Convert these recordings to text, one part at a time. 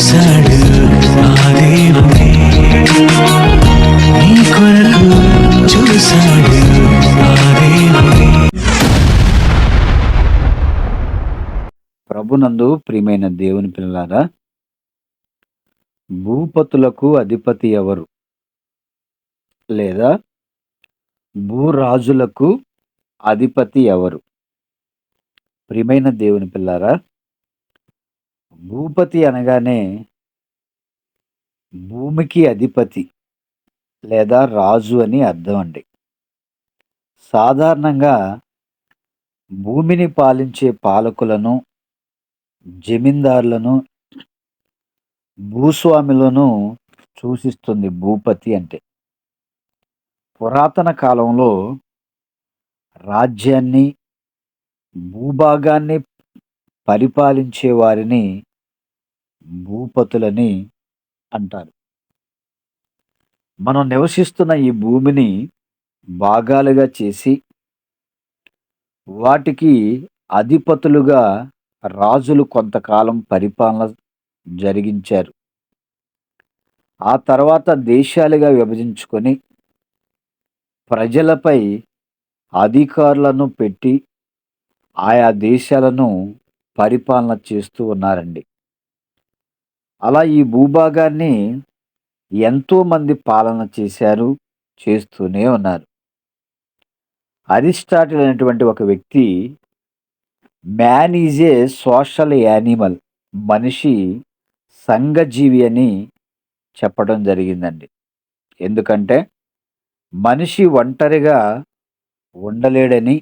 చూశాడు ఆ దేవుడే, నీ కొరకు చూశాడు ఆ దేవుడే. ప్రభునందు ప్రియమైన దేవుని పిల్లలారా, భూపతులకు అధిపతి ఎవరు? లేదా భూరాజులకు అధిపతి ఎవరు? ప్రియమైన దేవుని పిల్లారా, భూపతి అనగానే భూమికి అధిపతి లేదా రాజు అని అర్థం అండి. సాధారణంగా భూమిని పాలించే పాలకులను, జమీందారులను, భూస్వాములను సూచిస్తుంది భూపతి అంటే. పురాతన కాలంలో రాజ్యాన్ని, భూభాగాన్ని పరిపాలించే వారిని భూపతులని అంటారు. మనం నివసిస్తున్న ఈ భూమిని భాగాలుగా చేసి వాటికి అధిపతులుగా రాజులు కొంతకాలం పరిపాలన జరిగించారు. ఆ తర్వాత దేశాలుగా విభజించుకొని ప్రజలపై అధికారులను పెట్టి ఆయా దేశాలను పరిపాలన చేస్తూ ఉన్నారండి. అలా ఈ భూభాగాన్ని ఎంతోమంది పాలన చేశారు, చేస్తూనే ఉన్నారు. అరిస్టాటిల్ అనేటువంటి ఒక వ్యక్తి man is a social animal, మనిషి సంఘజీవి అని చెప్పడం జరిగిందండి. ఎందుకంటే మనిషి ఒంటరిగా ఉండలేడని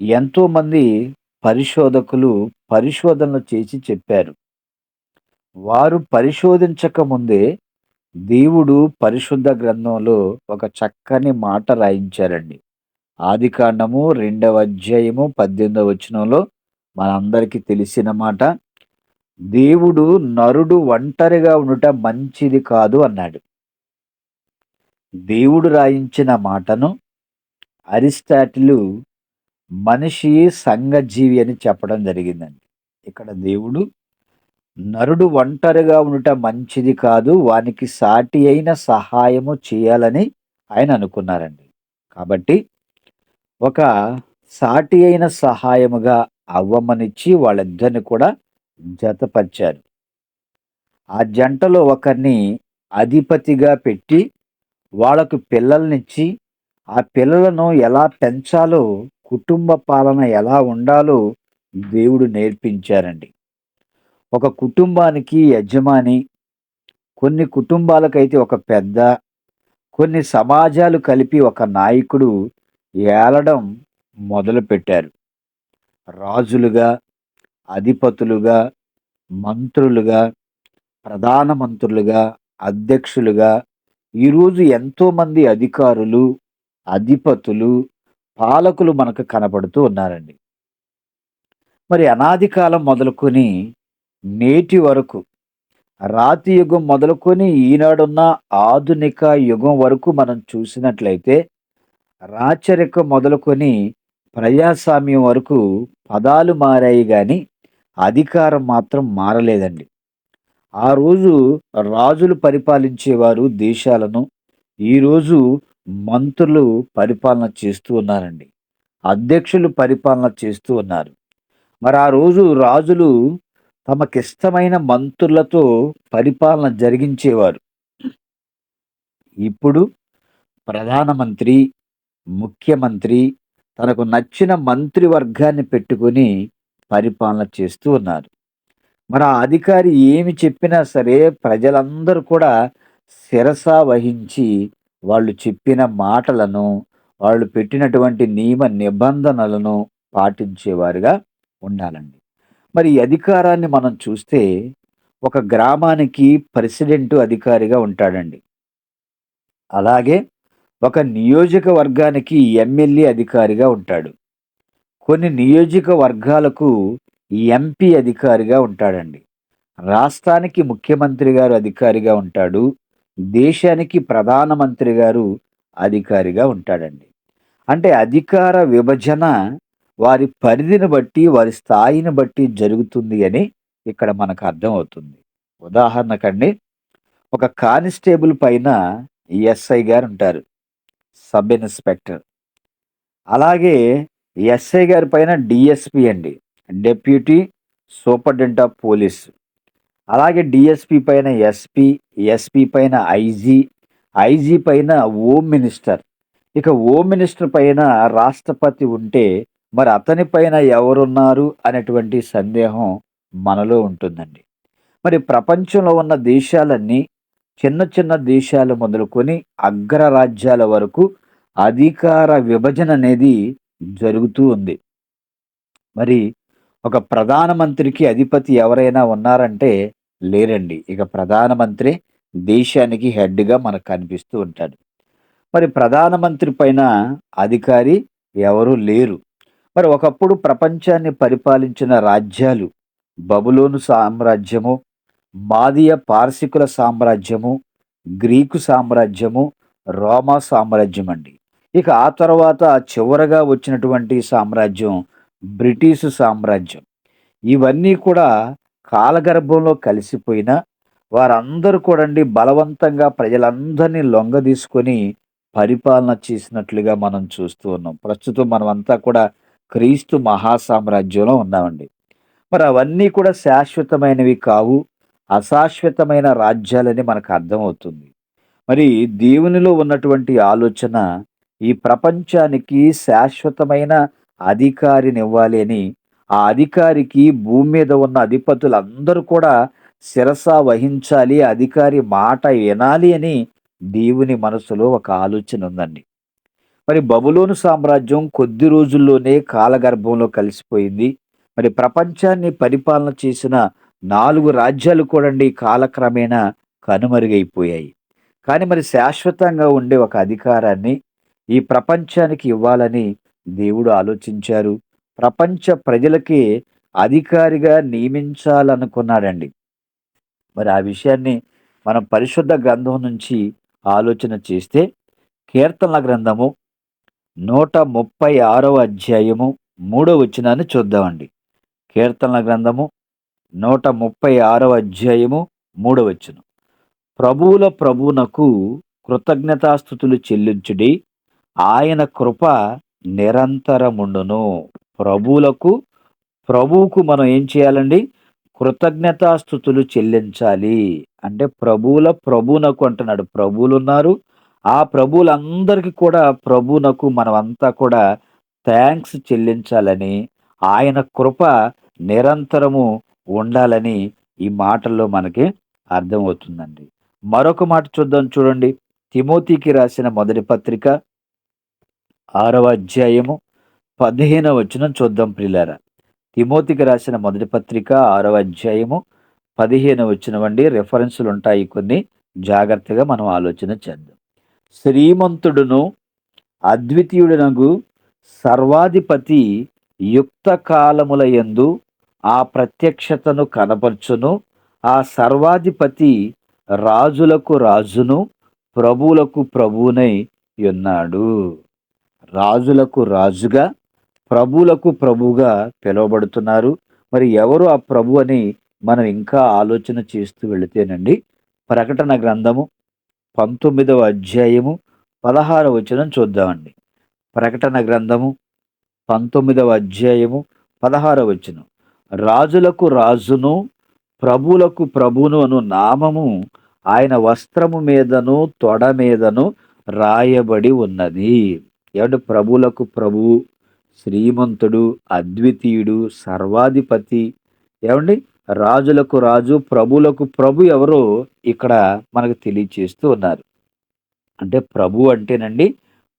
ఎంతోమంది పరిశోధకులు పరిశోధనలు చేసి చెప్పారు. వారు పరిశోధించక ముందే దేవుడు పరిశుద్ధ గ్రంథంలో ఒక చక్కని మాట రాయించారండి. ఆదికాండము 2వ అధ్యాయము 18వ వచనంలో మనందరికీ తెలిసిన మాట, దేవుడు నరుడు ఒంటరిగా ఉండుట మంచిది కాదు అన్నాడు. దేవుడు రాయించిన మాటను అరిస్టాటిలు మనిషి సంఘజీవి అని చెప్పడం జరిగిందండి. ఇక్కడ దేవుడు నరుడు ఒంటరిగా ఉండుట మంచిది కాదు, వానికి సాటి అయిన సహాయము చేయాలని ఆయన అనుకున్నారండి. కాబట్టి ఒక సాటి అయిన సహాయముగా అవ్వమనిచ్చి వాళ్ళిద్దరిని కూడా జతపరిచారు. ఆ జంటలో ఒకరిని అధిపతిగా పెట్టి వాళ్ళకు పిల్లల్నిచ్చి ఆ పిల్లలను ఎలా పెంచాలో, కుటుంబ పాలన ఎలా ఉండాలో దేవుడు నేర్పించారండి. ఒక కుటుంబానికి యజమాని, కొన్ని కుటుంబాలకైతే ఒక పెద్ద, కొన్ని సమాజాలు కలిపి ఒక నాయకుడు ఏలడం మొదలుపెట్టారు. రాజులుగా, అధిపతులుగా, మంత్రులుగా, ప్రధానమంత్రులుగా, అధ్యక్షులుగా ఈరోజు ఎంతోమంది అధికారులు, అధిపతులు, పాలకులు మనకు కనపడుతూ ఉన్నారండి. మరి అనాది కాలం మొదలుకొని నేటి వరకు, రాతి యుగం మొదలుకొని ఈనాడున్న ఆధునిక యుగం వరకు మనం చూసినట్లయితే రాచరికం మొదలుకొని ప్రజాస్వామ్యం వరకు పదాలు మారాయి కానీ అధికారం మాత్రం మారలేదండి. ఆ రోజు రాజులు పరిపాలించేవారు దేశాలను, ఈరోజు మంత్రులు పరిపాలన చేస్తూ ఉన్నారండి. అధ్యక్షులు పరిపాలన చేస్తూ ఉన్నారు. మరి ఆ రోజు రాజులు తమకిష్టమైన మంత్రులతో పరిపాలన జరిగించేవారు. ఇప్పుడు ప్రధానమంత్రి, ముఖ్యమంత్రి తనకు నచ్చిన మంత్రివర్గాన్ని పెట్టుకొని పరిపాలన చేస్తూ ఉన్నారు. మరి ఆ అధికారి ఏమి చెప్పినా సరే ప్రజలందరూ కూడా శిరస వహించి వాళ్ళు చెప్పిన మాటలను, వాళ్ళు పెట్టినటువంటి నియమ నిబంధనలను పాటించేవారుగా ఉండాలండి. మరి ఈ అధికారాన్ని మనం చూస్తే ఒక గ్రామానికి ప్రెసిడెంట్ అధికారిగా ఉంటాడండి. అలాగే ఒక నియోజకవర్గానికి ఎమ్మెల్యే అధికారిగా ఉంటాడు. కొన్ని నియోజకవర్గాలకు ఎంపీ అధికారిగా ఉంటాడండి. రాష్ట్రానికి ముఖ్యమంత్రి గారు అధికారిగా ఉంటాడు. దేశానికి ప్రధానమంత్రి గారు అధికారిగా ఉంటాడండి. అంటే అధికార విభజన వారి పరిధిని బట్టి, వారి స్థాయిని బట్టి జరుగుతుంది అని ఇక్కడ మనకు అర్థమవుతుంది. ఉదాహరణకండి, ఒక కానిస్టేబుల్ పైన ఎస్ఐ గారు ఉంటారు, సబ్ ఇన్స్పెక్టర్. అలాగే ఎస్ఐ గారి పైన డిఎస్పి అండి, డెప్యూటీ సూపరింటెండెంట్ ఆఫ్ పోలీస్. అలాగే డిఎస్పి పైన ఎస్పి, ఎస్పి పైన ఐజీ, ఐజీ పైన హోమ్ మినిస్టర్. ఇక హోమ్ మినిస్టర్ పైన రాష్ట్రపతి ఉంటే మరి అతని పైన ఎవరున్నారు అనేటువంటి సందేహం మనలో ఉంటుందండి. మరి ప్రపంచంలో ఉన్న దేశాలన్నీ, చిన్న చిన్న దేశాలు మొదలుకొని అగ్రరాజ్యాల వరకు అధికార విభజన అనేది జరుగుతూ ఉంది. మరి ఒక ప్రధానమంత్రికి అధిపతి ఎవరైనా ఉన్నారంటే లేరండి. ఇక ప్రధానమంత్రి దేశానికి హెడ్‌గా మనకు కనిపిస్తూ ఉంటాడు. మరి ప్రధానమంత్రి పైన అధికారి ఎవరు లేరు. మరి ఒకప్పుడు ప్రపంచాన్ని పరిపాలించిన రాజ్యాలు బబులోను సామ్రాజ్యము, మాదీయ పారసీకుల సామ్రాజ్యము, గ్రీకు సామ్రాజ్యము, రోమా సామ్రాజ్యం అండి. ఇక ఆ తర్వాత చివరగా వచ్చినటువంటి సామ్రాజ్యం బ్రిటిష్ సామ్రాజ్యం. ఇవన్నీ కూడా కాలగర్భంలో కలిసిపోయినా వారందరూ కూడండి బలవంతంగా ప్రజలందరినీ లొంగదీసుకొని పరిపాలన చేసినట్లుగా మనం చూస్తూ ఉన్నాం. ప్రస్తుతం మనమంతా కూడా క్రీస్తు మహాసామ్రాజ్యంలో ఉన్నామండి. మరి అవన్నీ కూడా శాశ్వతమైనవి కావు. అశాశ్వతమైన రాజ్యాలని మనకు అర్థమవుతుంది. మరి దేవునిలో ఉన్నటువంటి ఆలోచన ఈ ప్రపంచానికి శాశ్వతమైన అధికారినివ్వాలి అని, ఆ అధికారికి భూమి మీద ఉన్న అధిపతులందరూ కూడా శిరస వహించాలి, అధికారి మాట వినాలి అని దేవుని మనసులో ఒక ఆలోచన ఉందండి. మరి బబులోను సామ్రాజ్యం కొద్ది రోజుల్లోనే కాలగర్భంలో కలిసిపోయింది. మరి ప్రపంచాన్ని పరిపాలన చేసిన 4 రాజ్యాలు కూడండి కాలక్రమేణా కనుమరుగైపోయాయి. కానీ మరి శాశ్వతంగా ఉండే ఒక అధికారాన్ని ఈ ప్రపంచానికి ఇవ్వాలని దేవుడు ఆలోచించారు. ప్రపంచ ప్రజలకి అధికారిగా నియమించాలనుకున్నాడండి. మరి ఆ విషయాన్ని మనం పరిశుద్ధ గ్రంథం నుంచి ఆలోచన చేస్తే, కీర్తనల గ్రంథము 136వ అధ్యాయము 3వ వచనాన్ని చూద్దామండి. కీర్తనల గ్రంథము 136వ అధ్యాయము 3వ వచనం. ప్రభువుల ప్రభువునకు కృతజ్ఞతాస్థుతులు చెల్లించుడి, ఆయన కృప నిరంతరముండును. ప్రభువులకు ప్రభువుకు మనం ఏం చేయాలండి? కృతజ్ఞతాస్థుతులు చెల్లించాలి. అంటే ప్రభువుల ప్రభువునకు అంటున్నాడు. ప్రభువులున్నారు. ఆ ప్రభువులందరికీ కూడా ప్రభువునకు మనమంతా కూడా థాంక్స్ చెల్లించాలని, ఆయన కృప నిరంతరము ఉండాలని ఈ మాటల్లో మనకి అర్థమవుతుందండి. మరొక మాట చూద్దాం చూడండి. తిమోతికి రాసిన మొదటి పత్రిక 6వ అధ్యాయము 15వ వచనం చూద్దాం ప్రియులారా. తిమోతికి రాసిన మొదటి పత్రిక 6వ అధ్యాయము 15వ వచనం అండి. రిఫరెన్సులు ఉంటాయి కొన్ని, జాగ్రత్తగా మనం ఆలోచన చేద్దాం. శ్రీమంతుడును అద్వితీయుడనగు సర్వాధిపతి యుక్త కాలముల యందు ఆ ప్రత్యక్షతను కనపరచును. ఆ సర్వాధిపతి రాజులకు రాజును ప్రభువులకు ప్రభువునై ఉన్నాడు. రాజులకు రాజుగా, ప్రభువులకు ప్రభువుగా పిలువబడుతున్నారు. మరి ఎవరు ఆ ప్రభు అని మనం ఇంకా ఆలోచన చేస్తూ వెళితేనండి, ప్రకటన గ్రంథము 19వ అధ్యాయము 16వ వచనం చూద్దామండి. ప్రకటన గ్రంథము 19వ అధ్యాయము 16వ వచనం. రాజులకు రాజును ప్రభువులకు ప్రభువును అను నామము ఆయన వస్త్రము మీదను తొడ మీదను రాయబడి ఉన్నది. ఏమంటే ప్రభువులకు ప్రభువు, శ్రీమంతుడు, అద్వితీయుడు, సర్వాధిపతి, ఏమండి రాజులకు రాజు, ప్రభువులకు ప్రభు ఎవరో ఇక్కడ మనకు తెలియచేస్తూ ఉన్నారు. అంటే ప్రభు అంటేనండి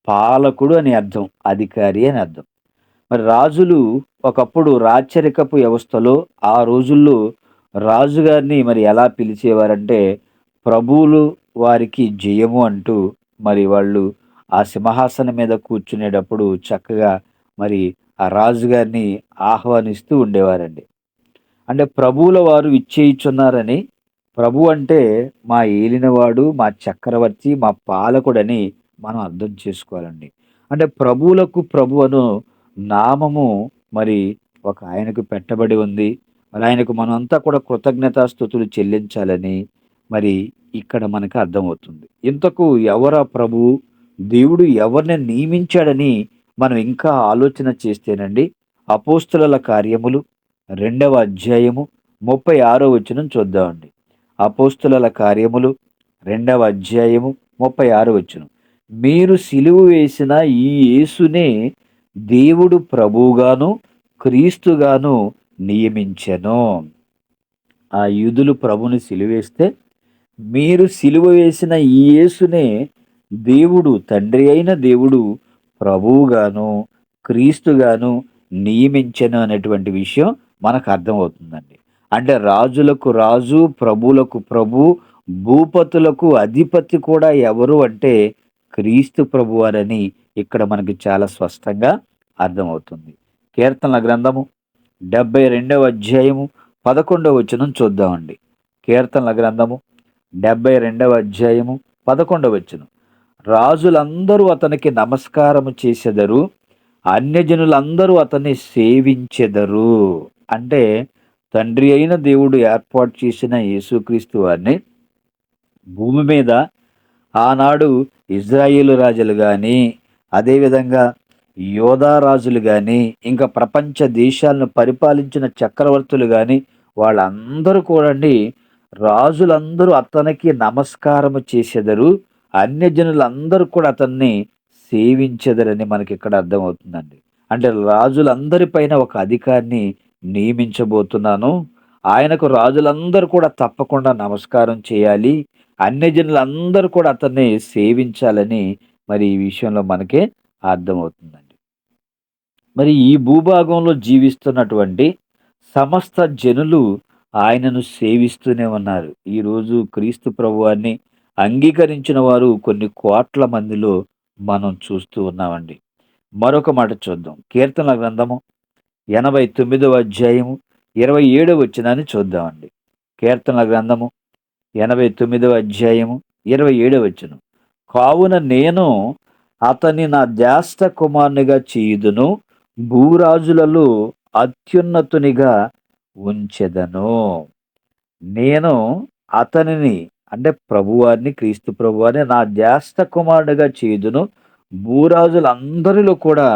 పాలకుడు అని అర్థం, అధికారి అని అర్థం. మరి రాజులు ఒకప్పుడు రాచరికపు వ్యవస్థలో ఆ రోజుల్లో రాజుగారిని మరి ఎలా పిలిచేవారంటే, ప్రభువులు వారికి జయము అంటూ మరి వాళ్ళు ఆ సింహాసనం మీద కూర్చునేటప్పుడు చక్కగా మరి ఆ రాజుగారిని ఆహ్వానిస్తూ ఉండేవారండి. అంటే ప్రభువుల వారు ఇచ్చేయిచున్నారని, ప్రభు అంటే మా ఏలినవాడు, మా చక్రవర్తి, మా పాలకుడని మనం అర్థం చేసుకోవాలండి. అంటే ప్రభువులకు ప్రభు అను నామము మరి ఒక ఆయనకు పెట్టబడి ఉంది. మరి ఆయనకు మనమంతా కూడా కృతజ్ఞతాస్తుతులు చెల్లించాలని మరి ఇక్కడ మనకు అర్థమవుతుంది. ఇంతకు ఎవరా ప్రభువు? దేవుడు ఎవరిని నియమించాడని మనం ఇంకా ఆలోచన చేస్తేనండి, అపోస్తలుల కార్యములు 2వ అధ్యాయము 36 వచనం చూద్దామండి. అపోస్తలుల కార్యములు 2వ అధ్యాయము 36 వచనం. మీరు సిలువ వేసిన ఈ యేసునే దేవుడు ప్రభువుగాను, క్రీస్తుగాను నియమించెను. ఆ యూదులు ప్రభుని సిలువేస్తే, మీరు సిలువ వేసిన ఈ యేసునే దేవుడు, తండ్రి అయిన దేవుడు ప్రభువుగాను, క్రీస్తుగాను నియమించెను అనేటువంటి విషయం మనకు అర్థమవుతుందండి. అంటే రాజులకు రాజు, ప్రభువులకు ప్రభు, భూపతులకు అధిపతి కూడా ఎవరు అంటే క్రీస్తు ప్రభువారని ఇక్కడ మనకి చాలా స్పష్టంగా అర్థమవుతుంది. కీర్తనల గ్రంథము 72వ అధ్యాయము 11వ వచనం చూద్దామండి. కీర్తనల గ్రంథము 72వ అధ్యాయము 11వ వచనం. రాజులందరూ అతనికి నమస్కారము చేసెదరు, అన్యజనులందరూ అతన్ని సేవించెదరు. అంటే తండ్రి అయిన దేవుడు ఏర్పాటు చేసిన యేసుక్రీస్తు వారిని భూమి మీద ఆనాడు ఇజ్రాయేలు రాజులు గాని, అదేవిధంగా యోధా రాజులు గాని, ఇంకా ప్రపంచ దేశాలను పరిపాలించిన చక్రవర్తులు గాని, వాళ్ళందరూ కూడండి, రాజులందరూ అతనికి నమస్కారము చేసెదరు, అన్యజనులందరూ కూడా అతన్ని సేవించెదరని మనకిక్కడ అర్థమవుతుందండి. అంటే రాజులందరి పైన ఒక అధికారిని నియమించబోతున్నాను. ఆయనకు రాజులందరూ కూడా తప్పకుండా నమస్కారం చేయాలి. అన్యజనులందరూ కూడా అతన్ని సేవించాలని మరి ఈ విషయంలో మనకే అర్థమవుతుందండి. మరి ఈ భూభాగంలో జీవిస్తున్నటువంటి సమస్త జనులు ఆయనను సేవిస్తూనే ఉన్నారు. ఈరోజు క్రీస్తు ప్రభువాన్ని అంగీకరించిన వారు కొన్ని కోట్ల మందిలో మనం చూస్తూ ఉన్నామండి. మరొక మాట చూద్దాం. కీర్తనల గ్రంథము 89వ అధ్యాయము 27వ వచనాన్ని చూద్దామండి. కీర్తనల గ్రంథము 89వ అధ్యాయము 27వ వచనం. కావున నేను అతని నా జ్యేష్ఠ కుమారునిగా చేయుదును, భూరాజులలో అత్యున్నతునిగా ఉంచెదను. నేను అతనిని అంటే ప్రభువారిని, క్రీస్తు ప్రభువారిని నా జ్యేష్ఠ కుమారుడిగా చేయుదును, భూరాజులందరిలో కూడా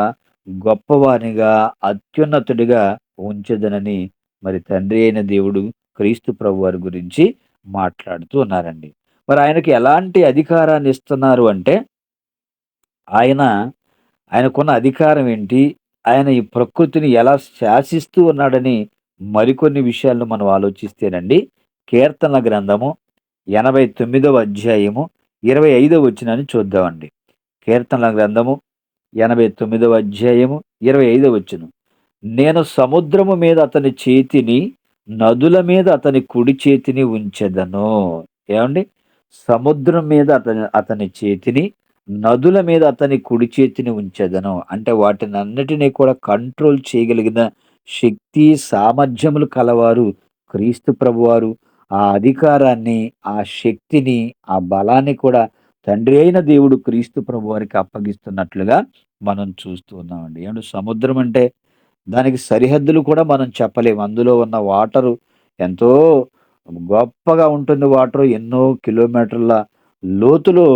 గొప్పవానిగా, అత్యున్నతుడిగా ఉంచెదనని మరి తండ్రి అయిన దేవుడు క్రీస్తు ప్రభువారి గురించి మాట్లాడుతూ ఉన్నారండి. మరి ఆయనకి ఎలాంటి అధికారాన్ని ఇస్తున్నారు అంటే, ఆయన ఆయనకున్న అధికారం ఏంటి? ఆయన ఈ ప్రకృతిని ఎలా శాసిస్తూ ఉన్నాడని మరికొన్ని విషయాలను మనం ఆలోచిస్తేనండి, కీర్తనల గ్రంథము 89వ అధ్యాయము 25వ వచనాన్ని చూద్దామండి. కీర్తనల గ్రంథము 89వ అధ్యాయము 25వ వచనం. నేను సముద్రము మీద అతని చేతిని, నదుల మీద అతని కుడి చేతిని ఉంచెదను. ఏమండి? సముద్రం మీద అతని చేతిని, నదుల మీద అతని కుడి చేతిని ఉంచెదను. అంటే వాటినన్నిటిని కూడా కంట్రోల్ చేయగలిగిన శక్తి, సామర్థ్యములు కలవారు క్రీస్తు ప్రభువారు. ఆ అధికారాన్ని, ఆ శక్తిని, ఆ బలాన్ని కూడా తండ్రి అయిన దేవుడు క్రీస్తు ప్రభువారికి అప్పగిస్తున్నట్లుగా మనం చూస్తూ ఉన్నామండి. ఏమంటే సముద్రం అంటే దానికి సరిహద్దులు కూడా మనం చెప్పలేము. అందులో ఉన్న వాటరు ఎంతో గొప్పగా ఉంటుంది వాటరు. ఎన్నో కిలోమీటర్ల లోతులో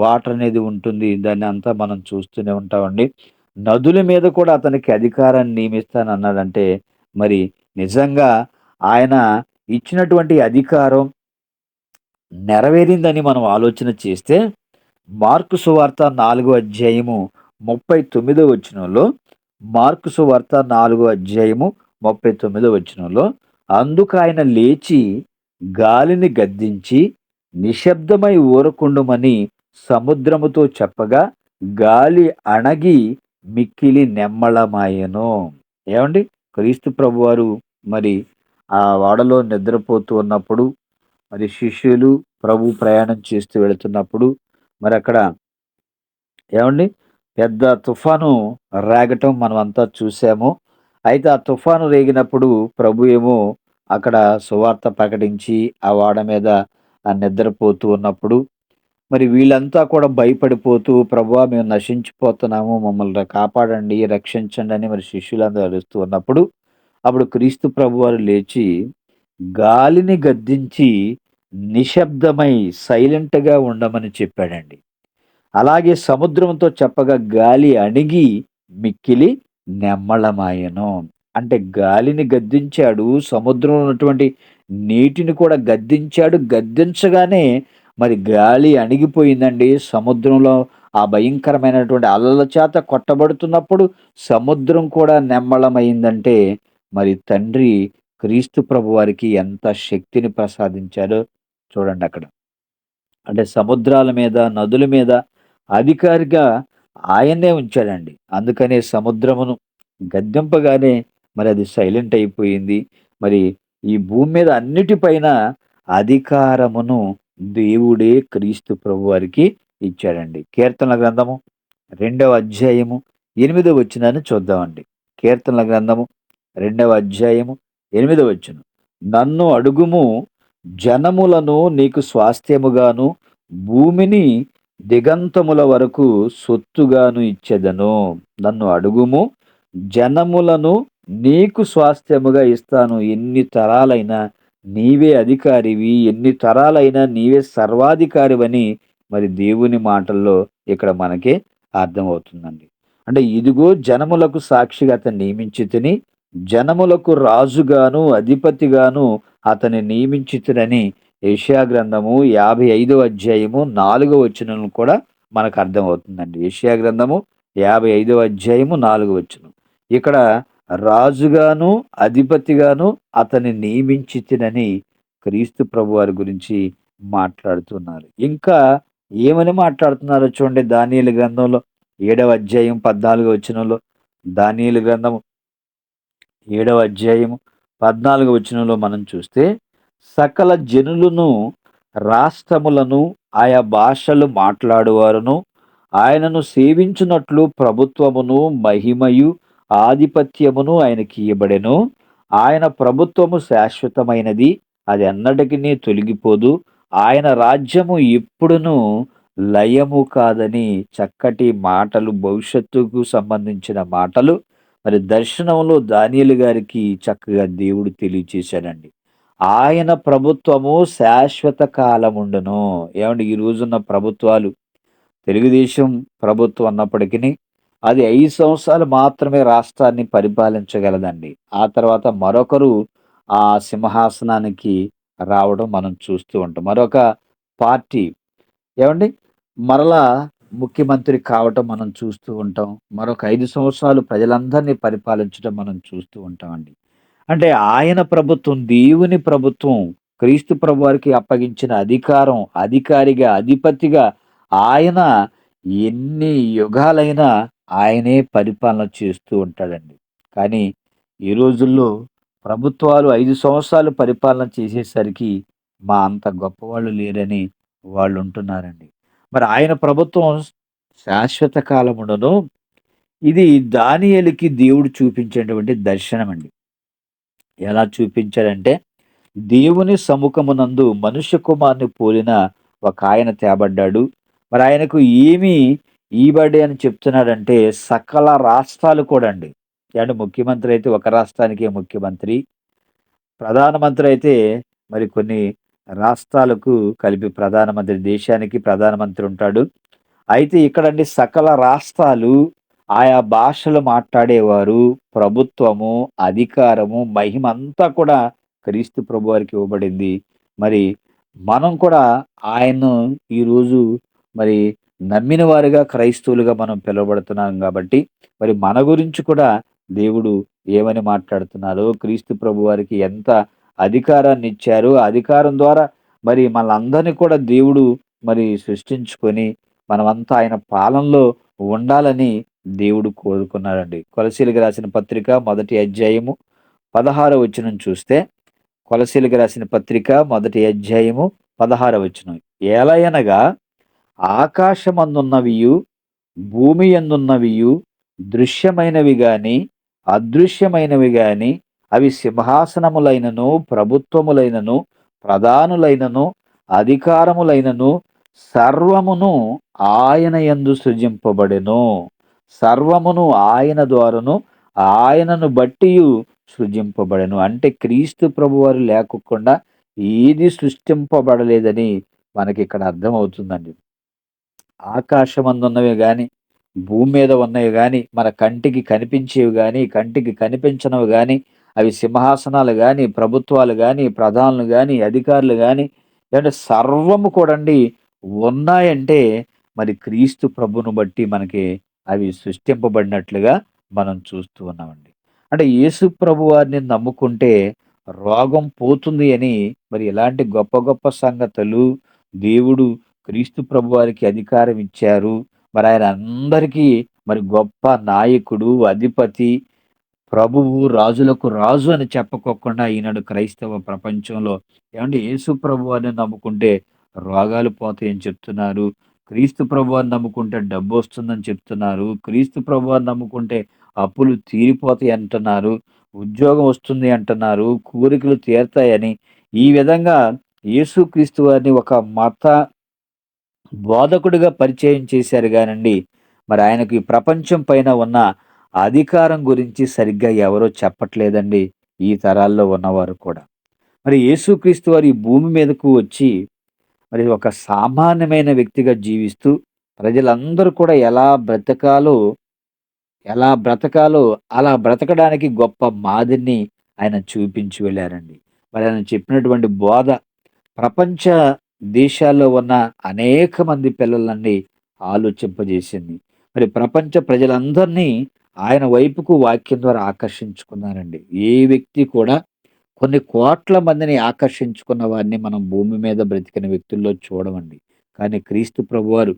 వాటర్ అనేది ఉంటుంది. దాన్ని అంతా మనం చూస్తూనే ఉంటామండి. నదుల మీద కూడా అతనికి అధికారాన్ని నియమిస్తానన్నాడంటే మరి నిజంగా ఆయన ఇచ్చినటువంటి అధికారం నెరవేరిందని మనం ఆలోచన చేస్తే, మార్కు సువార్త 4వ అధ్యాయము 39వ వచనంలో, మార్కు సువార్త 4వ అధ్యాయము 39వ వచనంలో, అందుకాయన లేచి గాలిని గద్దించి నిశ్శబ్దమై ఊరకుండుమని సముద్రముతో చెప్పగా గాలి అణగి మిక్కిలి నెమ్మళమాయెను. ఏమండి? క్రీస్తు ప్రభువారు మరి ఆ ఓడలో నిద్రపోతూ ఉన్నప్పుడు, మరి శిష్యులు ప్రభు ప్రయాణం చేస్తూ వెళుతున్నప్పుడు మరి అక్కడ ఏమండి పెద్ద తుఫాను రేగటం మనమంతా చూసాము. అయితే ఆ తుఫాను రేగినప్పుడు ప్రభు ఏమో అక్కడ సువార్త ప్రకటించి ఆ ఓడ మీద నిద్రపోతూ ఉన్నప్పుడు మరి వీళ్ళంతా కూడా భయపడిపోతూ, ప్రభువా మేము నశించిపోతున్నాము, మమ్మల్ని కాపాడండి, రక్షించండి అని మరి శిష్యులందరూ అరుస్తూ ఉన్నప్పుడు అప్పుడు క్రీస్తు ప్రభువారు లేచి గాలిని గద్దించి నిశ్శబ్దమై సైలెంట్‌గా ఉండమని చెప్పాడండి. అలాగే సముద్రంతో చెప్పగా గాలి అణిగి మిక్కిలి నెమ్మళమాయెను. అంటే గాలిని గద్దించాడు. సముద్రంలో ఉన్నటువంటి నీటిని కూడా గద్దించాడు. గద్దించగానే మరి గాలి అణిగిపోయిందండి. సముద్రంలో ఆ భయంకరమైనటువంటి అలల చేత కొట్టబడుతున్నప్పుడు సముద్రం కూడా నెమ్మళమైందంటే మరి తండ్రి క్రీస్తు ప్రభువారికి ఎంత శక్తిని ప్రసాదించారో చూడండక్కడ. అంటే సముద్రాల మీద, నదుల మీద అధికారిగా ఆయన్నే ఉంచాడండి. అందుకనే సముద్రమును గద్దింపగానే మరి అది సైలెంట్ అయిపోయింది. మరి ఈ భూమి మీద అన్నిటిపైన అధికారమును దేవుడే క్రీస్తు ప్రభువారికి ఇచ్చాడండి. కీర్తనల గ్రంథము 2వ అధ్యాయము 8వ వచనాన్ని చూద్దామండి. కీర్తనల గ్రంథము 2వ అధ్యాయము 8వ వచనం. నన్ను అడుగుము, జనములను నీకు స్వాస్థ్యముగాను, భూమిని దిగంతముల వరకు సొత్తుగాను ఇచ్చెదను. నన్ను అడుగుము, జనములను నీకు స్వాస్థ్యముగా ఇస్తాను. ఎన్ని తరాలైనా నీవే అధికారివి, ఎన్ని తరాలైనా నీవే సర్వాధికారివని మరి దేవుని మాటల్లో ఇక్కడ మనకి అర్థమవుతుందండి. అంటే ఇదిగో జనములకు సాక్షిగా అతన్ని నియమించితిని, జనములకు రాజుగాను అధిపతిగాను అతన్ని నియమించితినని యెషయా గ్రంథము 55వ అధ్యాయము 4వ వచనం కూడా మనకు అర్థమవుతుందండి. యెషయా గ్రంథము 55వ అధ్యాయము 4వ వచనం. ఇక్కడ రాజుగాను అధిపతిగాను అతన్ని నియమించితినని క్రీస్తు ప్రభువారి గురించి మాట్లాడుతున్నారు. ఇంకా ఏమని మాట్లాడుతున్నారో చూడండి. దానియేలు గ్రంథంలో 7వ అధ్యాయం 14వ వచనంలో, దానియేలు గ్రంథము 7వ అధ్యాయము 14వ వచనంలో మనం చూస్తే, సకల జనులను, రాష్ట్రములను, ఆయా భాషలు మాట్లాడువారును ఆయనను సేవించునట్లు ప్రభుత్వమును, మహిమయు, ఆధిపత్యమును ఆయనకి ఇయ్యబడెను. ఆయన ప్రభుత్వము శాశ్వతమైనది, అది ఎన్నటికినీ తొలగిపోదు. ఆయన రాజ్యము ఎప్పుడును లయము కాదని చక్కటి మాటలు, భవిష్యత్తుకు సంబంధించిన మాటలు మరి దర్శనంలో దానియేలు గారికి చక్కగా దేవుడు తెలియచేశాడండి. ఆయన ప్రభుత్వము శాశ్వత కాలముండును. ఏమండి ఈ రోజున్న ప్రభుత్వాలు, తెలుగుదేశం ప్రభుత్వం అన్నప్పటికిని అది 5 సంవత్సరాలు మాత్రమే రాష్ట్రాన్ని పరిపాలించగలదండి. ఆ తర్వాత మరొకరు ఆ సింహాసనానికి రావడం మనం చూస్తూ ఉంటాం. మరొక పార్టీ ఏవండి మరలా ముఖ్యమంత్రి కావటం మనం చూస్తూ ఉంటాం. మరొక 5 సంవత్సరాలు ప్రజలందరినీ పరిపాలించడం మనం చూస్తూ ఉంటామండి. అంటే ఆయన ప్రభుత్వం, దేవుని ప్రభుత్వం, క్రీస్తు ప్రభువారికి అప్పగించిన అధికారం, అధికారిగా, అధిపతిగా ఆయన ఎన్ని యుగాలైనా ఆయనే పరిపాలన చేస్తూ ఉంటాడండి. కానీ ఈ రోజుల్లో ప్రభుత్వాలు 5 సంవత్సరాలు పరిపాలన చేసేసరికి మా అంత గొప్పవాళ్ళు లేరని వాళ్ళు ఉంటున్నారండి. మరి ఆయన ప్రభుత్వం శాశ్వత కాలముండును. ఇది దానియేలుకి దేవుడు చూపించేటువంటి దర్శనమండి. ఎలా చూపించాడంటే, దేవుని సముఖమునందు మనుష్య కుమారుని పోలిన ఒక ఆయన తేబడ్డాడు. మరి ఆయనకు ఏమి ఇయ్యబడ్డాయి అని చెప్తున్నాడంటే సకల రాష్ట్రాలు కూడా అండి. ఏమంటే ముఖ్యమంత్రి అయితే ఒక రాష్ట్రానికే ముఖ్యమంత్రి. ప్రధానమంత్రి అయితే మరి కొన్ని రాష్ట్రాలకు కలిపి ప్రధానమంత్రి, దేశానికి ప్రధానమంత్రి ఉంటాడు. అయితే ఇక్కడండి సకల రాష్ట్రాలు, ఆయా భాషలు మాట్లాడేవారు, ప్రభుత్వము, అధికారము, మహిమ అంతా కూడా క్రీస్తు ప్రభువారికి ఇవ్వబడింది. మరి మనం కూడా ఆయన్ను ఈరోజు మరి నమ్మిన వారిగా క్రైస్తవులుగా మనం పిలువబడుతున్నాం కాబట్టి, మరి మన గురించి కూడా దేవుడు ఏమని మాట్లాడుతున్నారో, క్రీస్తు ప్రభువారికి ఎంత అధికారాన్ని ఇచ్చారో, ఆ అధికారం ద్వారా మరి మనలందరినీ కూడా దేవుడు మరి సృష్టించుకొని మనమంతా ఆయన పాలనలో ఉండాలని దేవుడు కోరుకున్నాడండి. కొలసీలకు రాసిన పత్రిక మొదటి అధ్యాయము 16వ వచనం చూస్తే, కొలసీలకు రాసిన పత్రిక మొదటి అధ్యాయము 16వ వచనం. ఏలయనగా ఆకాశమందున్నవియు, భూమి యందున్నవియు, దృశ్యమైనవి గాని, అదృశ్యమైనవి గాని, అవి సింహాసనములైనను, ప్రభుత్వములైనను, ప్రధానులైనను, అధికారములైనను, సర్వమును ఆయన యందు సృజింపబడెను. సర్వమును ఆయన ద్వారాను, ఆయనను బట్టియు సృజింపబడెను. అంటే క్రీస్తు ప్రభువారు లేకోకుండా ఏది సృష్టింపబడలేదని మనకిక్కడ అర్థమవుతుందండి. ఆకాశమందున్నవి గాని, భూమి మీద ఉన్నవి గాని, మన కంటికి కనిపించేవి గాని, కంటికి కనిపించనివి గాని, అవి సింహాసనాలు గాని, ప్రభుత్వాలు గాని, ప్రధానులు గాని, అధికారులు గాని, లేదంటే సర్వము కూడండి ఉన్నాయంటే, మరి క్రీస్తు ప్రభువును బట్టి మనకి అవి సృష్టింపబడినట్లుగా మనం చూస్తూ ఉన్నామండి. అంటే యేసు ప్రభువారిని నమ్ముకుంటే రోగం పోతుంది అని మరి ఇలాంటి గొప్ప గొప్ప సంగతులు దేవుడు క్రీస్తు ప్రభువారికి అధికారం ఇచ్చారు. మరి ఆయన అందరికీ మరి గొప్ప నాయకుడు, అధిపతి, ప్రభువు, రాజులకు రాజు అని చెప్పుకోకుండా ఈనాడు క్రైస్తవ ప్రపంచంలో ఏవండీ యేసు ప్రభువారిని నమ్ముకుంటే రోగాలు పోతాయని చెప్తున్నారు. క్రీస్తు ప్రభువారిని నమ్ముకుంటే డబ్బొస్తుందని చెప్తున్నారు. క్రీస్తు ప్రభువారిని నమ్ముకుంటే అప్పులు తీరిపోతాయి అంటున్నారు. ఉద్యోగం వస్తుంది అంటున్నారు. కోరికలు తీరతాయని ఈ విధంగా యేసుక్రీస్తు వారిని ఒక మత బోధకుడిగా పరిచయం చేశారు గానండి, మరి ఆయనకు ఈ ప్రపంచం పైన ఉన్న అధికారం గురించి సరిగ్గా ఎవరో చెప్పట్లేదండి. ఈ తరాల్లో ఉన్నవారు కూడా. మరి యేసుక్రీస్తు వారు ఈ భూమి మీదకు వచ్చి మరి ఒక సామాన్యమైన వ్యక్తిగా జీవిస్తూ ప్రజలందరూ కూడా ఎలా బ్రతకాలో అలా బ్రతకడానికి గొప్ప మాదిరిని ఆయన చూపించి వెళ్ళారండి. మరి ఆయన చెప్పినటువంటి బోధ ప్రపంచ దేశాల్లో ఉన్న అనేక మంది పిల్లలని ఆలోచింపజేసింది. మరి ప్రపంచ ప్రజలందరినీ ఆయన వైపుకు వాక్యం ద్వారా ఆకర్షించుకున్నారండి. ఏ వ్యక్తి కూడా కొన్ని కోట్ల మందిని ఆకర్షించుకున్న వారిని మనం భూమి మీద బ్రతికిన వ్యక్తుల్లో చూడమండి. కానీ క్రీస్తు ప్రభువారు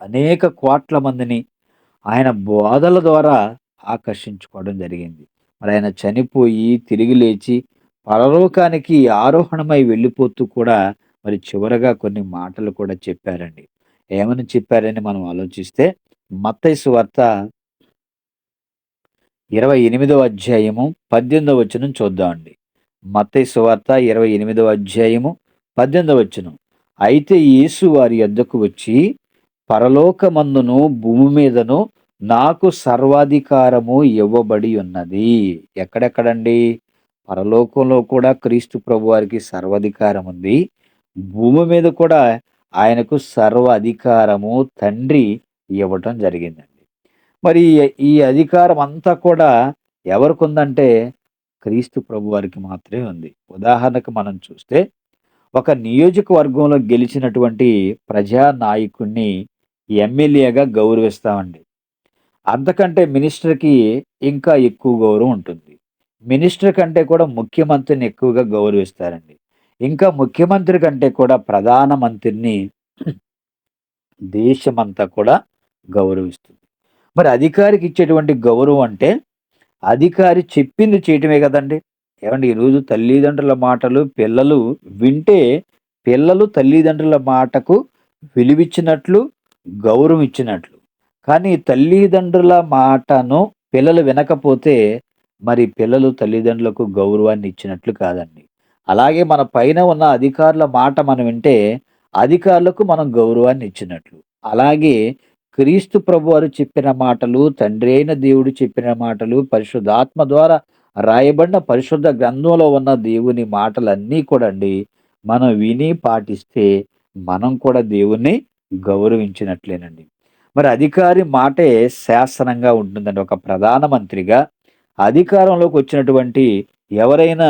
అనేక కోట్ల మందిని ఆయన బోధల ద్వారా ఆకర్షించుకోవడం జరిగింది. మరి ఆయన చనిపోయి, తిరిగి లేచి, పరలోకానికి ఆరోహణమై వెళ్ళిపోతూ కూడా మరి చివరగా కొన్ని మాటలు కూడా చెప్పారండి. ఏమని చెప్పారని మనం ఆలోచిస్తే మత్తయి సువార్త 28వ అధ్యాయము 18వ వచనం చూద్దామండి. మత్తయి సువార్త 28వ అధ్యాయము 18వ వచనం. అయితే యేసు వారి యొద్దకు వచ్చి, పరలోకమందును భూమి మీదను నాకు సర్వాధికారము ఇవ్వబడి ఉన్నది. ఎక్కడెక్కడండి? పరలోకంలో కూడా క్రీస్తు ప్రభువారికి సర్వాధికారం ఉంది. భూమి మీద కూడా ఆయనకు సర్వ అధికారము తండ్రి ఇవ్వటం జరిగిందండి. మరి ఈ అధికారం అంతా కూడా ఎవరికుందంటే క్రీస్తు ప్రభువారికి మాత్రమే ఉంది. ఉదాహరణకు మనం చూస్తే ఒక నియోజకవర్గంలో గెలిచినటువంటి ప్రజా నాయకుడిని ఎమ్మెల్యేగా గౌరవిస్తామండి. అంతకంటే మినిస్టర్‌కి ఇంకా ఎక్కువ గౌరవం ఉంటుంది. మినిస్టర్ కంటే కూడా ముఖ్యమంత్రిని ఎక్కువగా గౌరవిస్తారండి. ఇంకా ముఖ్యమంత్రి కంటే కూడా ప్రధానమంత్రిని దేశమంతా కూడా గౌరవిస్తుంది. మరి అధికారికి ఇచ్చేటువంటి గౌరవం అంటే అధికారి చెప్పింది చేయటమే కదండీ! ఏవండీ ఈరోజు తల్లిదండ్రుల మాటలు పిల్లలు వింటే పిల్లలు తల్లిదండ్రుల మాటకు విలువిచ్చినట్లు, గౌరవం ఇచ్చినట్లు. కానీ తల్లిదండ్రుల మాటను పిల్లలు వినకపోతే మరి పిల్లలు తల్లిదండ్రులకు గౌరవాన్ని ఇచ్చినట్లు కాదండి. అలాగే మన పైన ఉన్న అధికారుల మాట మనం వింటే అధికారులకు మనం గౌరవాన్ని ఇచ్చినట్లు. అలాగే క్రీస్తు ప్రభువారు చెప్పిన మాటలు, తండ్రి అయిన దేవుడు చెప్పిన మాటలు, పరిశుద్ధాత్మ ద్వారా రాయబడిన పరిశుద్ధ గ్రంథంలో ఉన్న దేవుని మాటలన్నీ కూడా అండి మనం విని పాటిస్తే మనం కూడా దేవుణ్ణి గౌరవించినట్లేనండి. మరి అధికారి మాటే శాసనంగా ఉంటుందండి. ఒక ప్రధానమంత్రిగా అధికారంలోకి వచ్చినటువంటి ఎవరైనా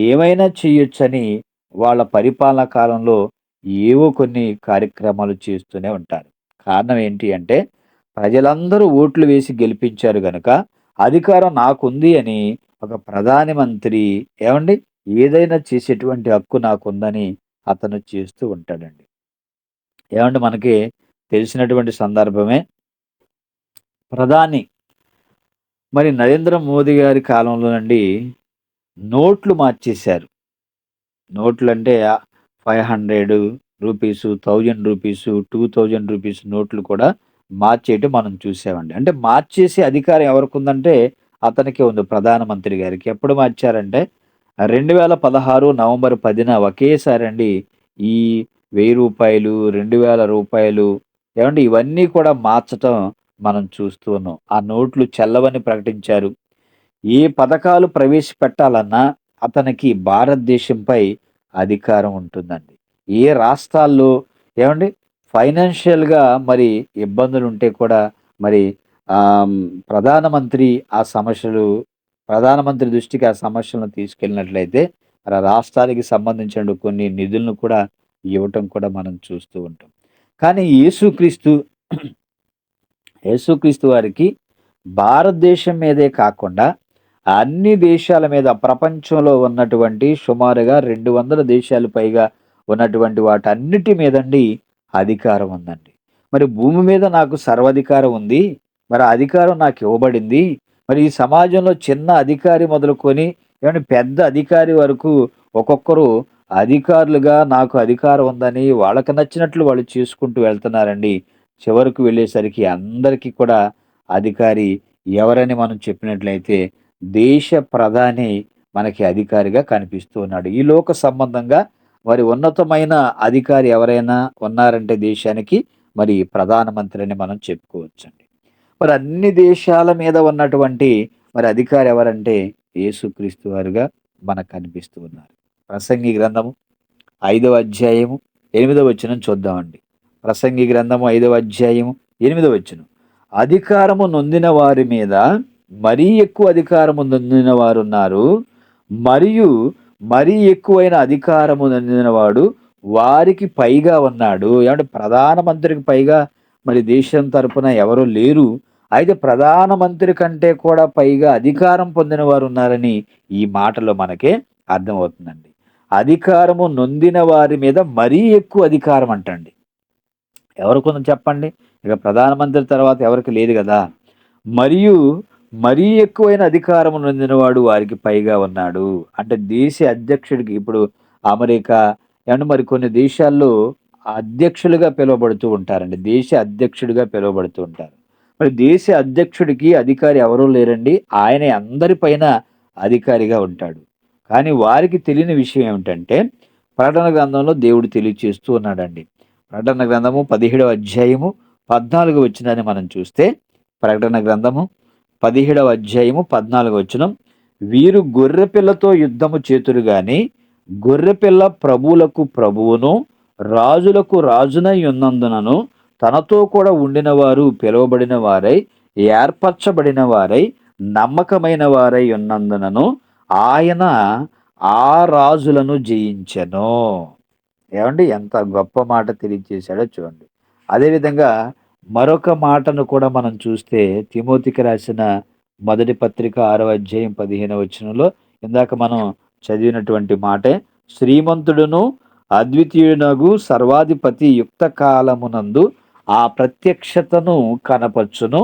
ఏమైనా చేయొచ్చని వాళ్ళ పరిపాలనా కాలంలో ఏవో కొన్ని కార్యక్రమాలు చేస్తూనే ఉంటారు. కారణం ఏంటి అంటే ప్రజలందరూ ఓట్లు వేసి గెలిపించారు గనుక అధికారం నాకుంది అని ఒక ప్రధానమంత్రి ఏవండీ ఏదైనా చేసేటువంటి హక్కు నాకుందని అతను చేస్తూ ఉంటాడండి. ఏవండీ మనకి తెలిసినటువంటి సందర్భమే. ప్రధాని మరి నరేంద్ర మోదీ గారి కాలంలోనండి నోట్లు మార్చేశారు. నోట్లంటే 500 రూపీసు, 1000 రూపీసు, 2000 రూపీస్ నోట్లు కూడా మార్చేయటం మనం చూసామండి. అంటే మార్చేసే అధికారం ఎవరికుందంటే అతనికే ఉంది, ప్రధానమంత్రి గారికి. ఎప్పుడు మార్చారంటే 2016 నవంబర్ 10న ఒకేసారండి ఈ రూ. 1000, రూ. 2000 ఏవండీ ఇవన్నీ కూడా మార్చటం మనం చూస్తూ ఉన్నాం. ఆ నోట్లు చెల్లవని ప్రకటించారు. ఏ పథకాలు ప్రవేశపెట్టాలన్నా అతనికి భారతదేశంపై అధికారం ఉంటుందండి. ఏ రాష్ట్రాల్లో ఏవండి ఫైనాన్షియల్‌గా మరి ఇబ్బందులుంటే కూడా మరి ప్రధానమంత్రి ఆ సమస్యలు ప్రధానమంత్రి దృష్టికి ఆ సమస్యలను తీసుకెళ్ళినట్లయితే మరి ఆ రాష్ట్రానికి సంబంధించిన కొన్ని నిధులను కూడా ఇవ్వటం కూడా మనం చూస్తూ ఉంటాం. కానీ యేసుక్రీస్తు వారికి భారతదేశం మీదే కాకుండా అన్ని దేశాల మీద ప్రపంచంలో ఉన్నటువంటి సుమారుగా 200 దేశాలు పైగా ఉన్నటువంటి వాటన్నిటి మీదండి అధికారం ఉందండి. మరి భూమి మీద నాకు సర్వాధికారం ఉంది. మరి ఆ అధికారం నాకు ఇవ్వబడింది. మరి ఈ సమాజంలో చిన్న అధికారి మొదలుకొని ఏవండీ పెద్ద అధికారి వరకు ఒక్కొక్కరు అధికారులుగా నాకు అధికారం ఉందని వాళ్ళకి నచ్చినట్లు వాళ్ళు చేసుకుంటూ వెళ్తున్నారండి. చివరకు వెళ్ళేసరికి అందరికీ కూడా అధికారి ఎవరని మనం చెప్పినట్లయితే దేశ ప్రధాని మనకి అధికారిగా కనిపిస్తూ ఉన్నాడు. ఈ లోక సంబంధంగా మరి ఉన్నతమైన అధికారి ఎవరైనా ఉన్నారంటే దేశానికి మరి ప్రధానమంత్రి అని మనం చెప్పుకోవచ్చండి. మరి అన్ని దేశాల మీద ఉన్నటువంటి మరి అధికారి ఎవరంటే యేసుక్రీస్తు వారుగా మనకు కనిపిస్తూ ఉన్నారు. ప్రసంగి గ్రంథము 5వ అధ్యాయము 8వ వచనం చూద్దామండి. ప్రసంగి గ్రంథము 5వ అధ్యాయము 8వ వచనం. అధికారము నొందిన వారి మీద మరీ ఎక్కువ అధికారము నొందిన వారున్నారు. మరియు మరీ ఎక్కువైన అధికారము నొందినవాడు వారికి పైగా ఉన్నాడు. ఏమంటే ప్రధానమంత్రికి పైగా మరి దేశం తరపున ఎవరు లేరు. అయితే ప్రధానమంత్రి కంటే కూడా పైగా అధికారం పొందిన వారు ఉన్నారని ఈ మాటలో మనకే అర్థమవుతుందండి. అధికారము నొందిన వారి మీద మరీ ఎక్కువ అధికారం అంటండి. ఎవరికుందో చెప్పండి? ఇక ప్రధానమంత్రి తర్వాత ఎవరికి లేదు గదా! మరియు మరీ ఎక్కువైన అధికారము నొందినవాడు వారికి పైగా ఉన్నాడు. అంటే దేశ అధ్యక్షుడికి ఇప్పుడు అమెరికా ఏమంటే మరి కొన్ని దేశాల్లో అధ్యక్షులుగా పిలువబడుతూ ఉంటారండి. దేశ అధ్యక్షుడిగా పిలువబడుతూ ఉంటారు. మరి దేశ అధ్యక్షుడికి అధికారి ఎవరూ లేరండి. ఆయనే అందరిపైన అధికారిగా ఉంటాడు. కానీ వారికి తెలియని విషయం ఏమిటంటే ప్రకటన గ్రంథంలో దేవుడు తెలియచేస్తూ ఉన్నాడండి. ప్రకటన గ్రంథము 17వ అధ్యాయము 14వ వచనాన్ని మనం చూస్తే ప్రకటన గ్రంథము 17వ అధ్యాయము 14వ వచనం. వీరు గొర్రెపిల్లతో యుద్ధము చేతురు గాని గొర్రెపిల్ల ప్రభువులకు ప్రభువును రాజులకు రాజునై ఉన్నందునను తనతో కూడా ఉండిన వారు పిలువబడిన వారై ఏర్పరచబడిన వారై నమ్మకమైన వారై ఉన్నందునను ఆయన ఆ రాజులను జయించెను. ఏమండి ఎంత గొప్ప మాట తెలియజేశాడో చూడండి. అదేవిధంగా మరొక మాటను కూడా మనం చూస్తే తిమోతికి రాసిన మొదటి పత్రిక 6వ అధ్యాయం 15వ వచనంలో ఇందాక మనం చదివినటువంటి మాటే, శ్రీమంతుడును అద్వితీయునగు సర్వాధిపతి యుక్త కాలమునందు ఆ ప్రత్యక్షతను కనపరచును.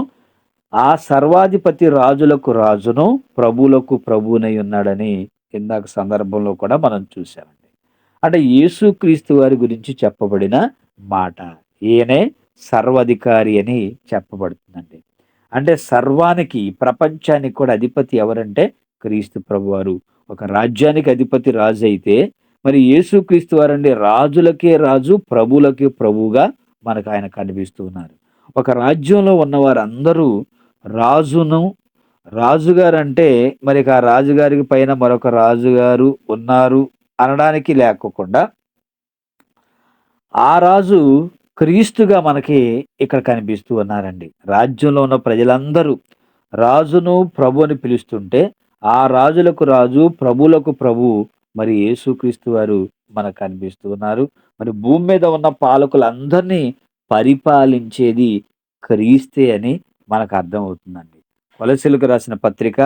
ఆ సర్వాధిపతి రాజులకు రాజును ప్రభువులకు ప్రభువునై ఉన్నాడని ఇందాక సందర్భంలో కూడా మనం చూసామండి. అంటే యేసుక్రీస్తు వారి గురించి చెప్పబడిన మాట. ఈయనే సర్వాధికారి అని చెప్పబడుతుందండి. అంటే సర్వానికి ప్రపంచానికి కూడా అధిపతి ఎవరంటే క్రీస్తు ప్రభువారు. ఒక రాజ్యానికి అధిపతి రాజు అయితే మరి యేసుక్రీస్తు వారండి రాజులకే రాజు ప్రభువులకే ప్రభువుగా మనకు ఆయన కనిపిస్తూ ఉన్నారు. ఒక రాజ్యంలో ఉన్న వారందరూ రాజును రాజుగారు అంటే మరి ఆ రాజుగారికి పైన మరొక రాజుగారు ఉన్నారు అనడానికి లేకోకుండా ఆ రాజు క్రీస్తుగా మనకి ఇక్కడ కనిపిస్తూ ఉన్నారండి. రాజ్యంలో ఉన్న ప్రజలందరూ రాజును ప్రభు అని పిలుస్తుంటే ఆ రాజులకు రాజు ప్రభువులకు ప్రభువు మరి యేసుక్రీస్తు వారు మనకు కనిపిస్తూ ఉన్నారు. మరి భూమి మీద ఉన్న పాలకులందరినీ పరిపాలించేది క్రీస్తే అని మనకు అర్థమవుతుందండి. కొలసీలకు రాసిన పత్రిక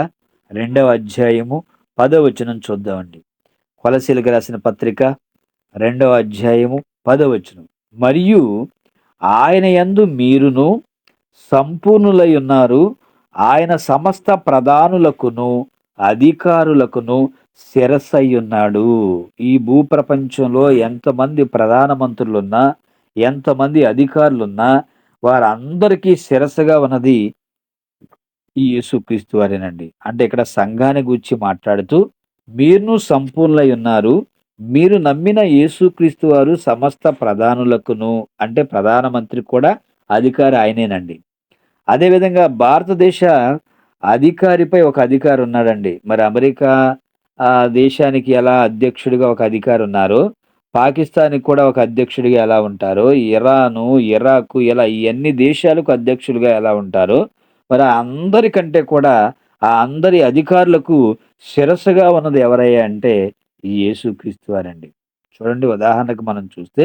2వ అధ్యాయము 10వ వచనం చూద్దామండి. కొలసీలకు రాసిన పత్రిక 2వ అధ్యాయము 10వ వచనం. మరియు ఆయన యందు మీరును సంపూర్ణులై ఉన్నారు. ఆయన సమస్త ప్రధానులకును అధికారులకును శిరస్సై ఉన్నాడు. ఈ భూప్రపంచంలో ఎంతమంది ప్రధానమంత్రులున్నా ఎంతమంది అధికారులున్నా వారందరికీ శిరస్సుగా ఉన్నది ఈ యేసుక్రీస్తు వారేనండి. అంటే ఇక్కడ సంఘాన్ని గూర్చి మాట్లాడుతూ మీరును సంపూర్ణులై ఉన్నారు. మీరు నమ్మిన యేసుక్రీస్తు వారు సమస్త ప్రధానులకును అంటే ప్రధానమంత్రి కూడా అధికారి ఆయనేనండి. అదేవిధంగా భారతదేశ అధికారిపై ఒక అధికారి ఉన్నాడండి. మరి అమెరికా దేశానికి ఎలా అధ్యక్షుడిగా ఒక అధికారి ఉన్నారో, పాకిస్తాన్‌కి కూడా ఒక అధ్యక్షుడిగా ఎలా ఉంటారో, ఇరాను, ఇరాకు ఇలా ఈ అన్ని దేశాలకు అధ్యక్షులుగా ఎలా ఉంటారో, మరి అందరికంటే కూడా ఆ అందరి అధికారులకు శిరస్సుగా ఉన్నది ఎవరయ్యా అంటే ఈ యేసుక్రీస్తు వారండి. చూడండి ఉదాహరణకు మనం చూస్తే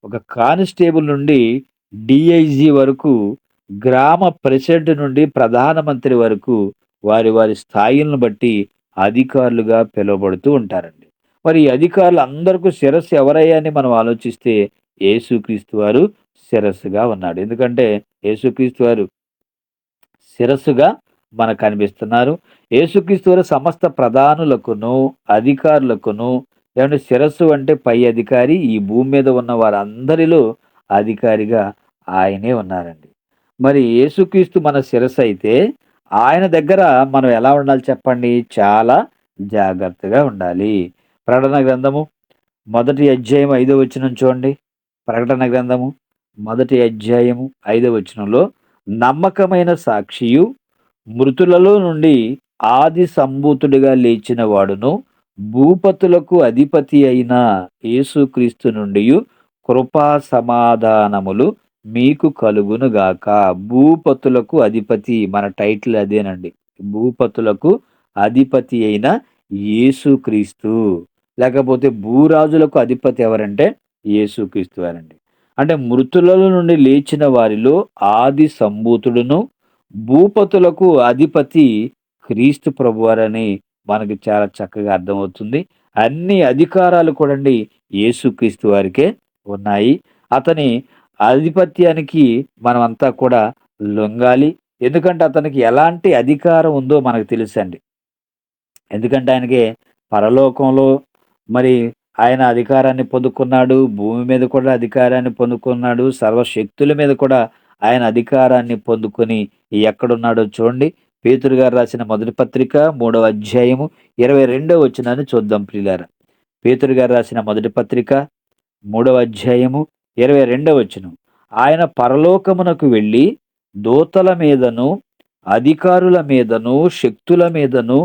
ఒక కానిస్టేబుల్ నుండి డీఐజీ వరకు, గ్రామ ప్రెసిడెంట్ నుండి ప్రధానమంత్రి వరకు వారి వారి స్థాయిలను బట్టి అధికారులుగా పిలువబడుతూ ఉంటారండి. మరి ఈ అధికారులందరికీ శిరస్సు ఎవరయ్యా అని మనం ఆలోచిస్తే యేసుక్రీస్తు వారు శిరస్సుగా ఉన్నాడు. ఎందుకంటే యేసుక్రీస్తు వారు శిరస్సుగా మనకు కనిపిస్తున్నారు. యేసుక్రీస్తు వారు సమస్త ప్రధానులకును, అధికారులకును ఏమంటే శిరస్సు అంటే పై అధికారి. ఈ భూమి మీద ఉన్న వారందరిలో అధికారిగా ఆయనే ఉన్నారండి. మరి యేసుక్రీస్తు మన శిరస్సయితే ఆయన దగ్గర మనం ఎలా ఉండాలి చెప్పండి? చాలా జాగ్రత్తగా ఉండాలి. ప్రకటన గ్రంథము మొదటి అధ్యాయం 5వ వచనం చూడండి. ప్రకటన గ్రంథము మొదటి అధ్యాయము 5వ వచనంలో నమ్మకమైన సాక్షియు, మృతులలో నుండి ఆది సంభూతుడిగా లేచిన వాడును, భూపతులకు అధిపతి అయిన యేసుక్రీస్తు నుండియు కృపా సమాధానములు మీకు కలుగునుగాక. భూపతులకు అధిపతి మన టైటిల్ అదేనండి. భూపతులకు అధిపతి అయిన యేసుక్రీస్తు. లేకపోతే భూరాజులకు అధిపతి ఎవరంటే యేసుక్రీస్తు వారండి. అంటే మృతులలో నుండి లేచిన వారిలో ఆది సంభూతుడును, భూపతులకు అధిపతి క్రీస్తు ప్రభువారని మనకి చాలా చక్కగా అర్థమవుతుంది. అన్ని అధికారాలు కూడండి యేసుక్రీస్తు వారికే ఉన్నాయి. అతని ఆధిపత్యానికి మనమంతా కూడా లొంగాలి. ఎందుకంటే అతనికి ఎలాంటి అధికారం ఉందో మనకు తెలుసండి. ఎందుకంటే ఆయనకి పరలోకంలో మరి ఆయన అధికారాన్ని పొందుకున్నాడు. భూమి మీద కూడా అధికారాన్ని పొందుకున్నాడు. సర్వశక్తుల మీద కూడా ఆయన అధికారాన్ని పొందుకొని ఎక్కడున్నాడో చూడండి. పేతురు గారు రాసిన మొదటి పత్రిక 3వ అధ్యాయము 22వ వచనాన్ని చూద్దాం ప్రియులారా. పేతురు గారు రాసిన మొదటి పత్రిక 3వ అధ్యాయము 22వ వచనం. ఆయన పరలోకమునకు వెళ్ళి దూతల మీదను, అధికారుల మీదను, శక్తుల మీదను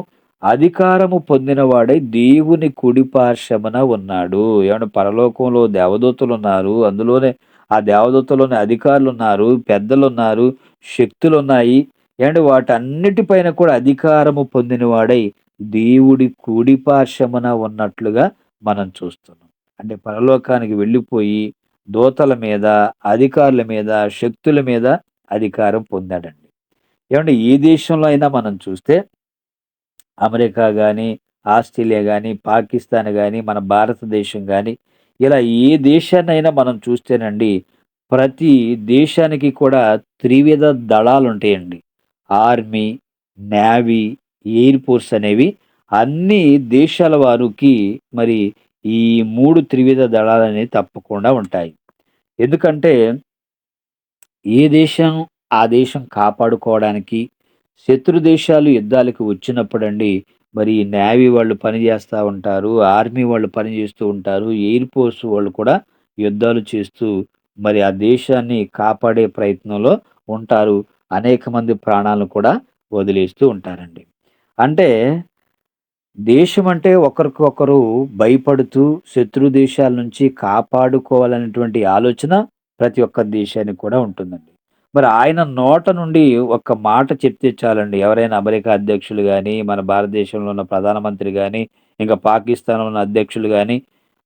అధికారము పొందినవాడై దేవుని కుడి పార్శ్వమున ఉన్నాడు. ఏమంటే పరలోకంలో దేవదూతలున్నారు. అందులోనే ఆ దేవదూతలోని అధికారులున్నారు, పెద్దలున్నారు, శక్తులున్నాయి. ఏమంటే వాటన్నిటిపైన కూడా అధికారము పొందినవాడై దేవుడి కుడి పార్శ్వమున ఉన్నట్లుగా మనం చూస్తున్నాం. అంటే పరలోకానికి వెళ్ళిపోయి దూతల మీద, అధికారుల మీద, శక్తుల మీద అధికారం పొందాడండి. ఏమంటే ఏ దేశంలో అయినా మనం చూస్తే అమెరికా గానీ, ఆస్ట్రేలియా గానీ, పాకిస్తాన్ గానీ, మన భారతదేశం గానీ, ఇలా ఏ దేశాన్నైనా మనం చూస్తేనండి, ప్రతి దేశానికి కూడా త్రివిధ దళాలుంటాయండి. ఆర్మీ, నేవీ, ఎయిర్ ఫోర్స్ అనేవి అన్ని దేశాల వారికి మరి ఈ 3 త్రివిధ దళాలనేవి తప్పకుండా ఉంటాయి. ఎందుకంటే ఏ దేశం ఆ దేశం కాపాడుకోవడానికి శత్రు దేశాలు యుద్ధాలకు వచ్చినప్పుడండి మరి ఈ నేవీ వాళ్ళు పని చేస్తా ఉంటారు. ఆర్మీ వాళ్ళు పని చేస్తూ ఉంటారు. ఎయిర్ ఫోర్స్ వాళ్ళు కూడా యుద్ధాలు చేస్తూ మరి ఆ దేశాన్ని కాపాడే ప్రయత్నంలో ఉంటారు. అనేక మంది ప్రాణాలను కూడా వదిలేస్తూ ఉంటారండి. అంటే దేశం అంటే ఒకరికొకరు భయపడుతూ శత్రు దేశాల నుంచి కాపాడుకోవాలనేటువంటి ఆలోచన ప్రతి ఒక్క దేశానికి కూడా ఉంటుందండి. మరి ఆయన నోట నుండి ఒక్క మాట చెప్తే చాలండి. ఎవరైనా అమెరికా అధ్యక్షులు గాని, మన భారతదేశంలో ఉన్న ప్రధానమంత్రి గాని, ఇంకా పాకిస్తాన్‌లో ఉన్న అధ్యక్షులు గాని,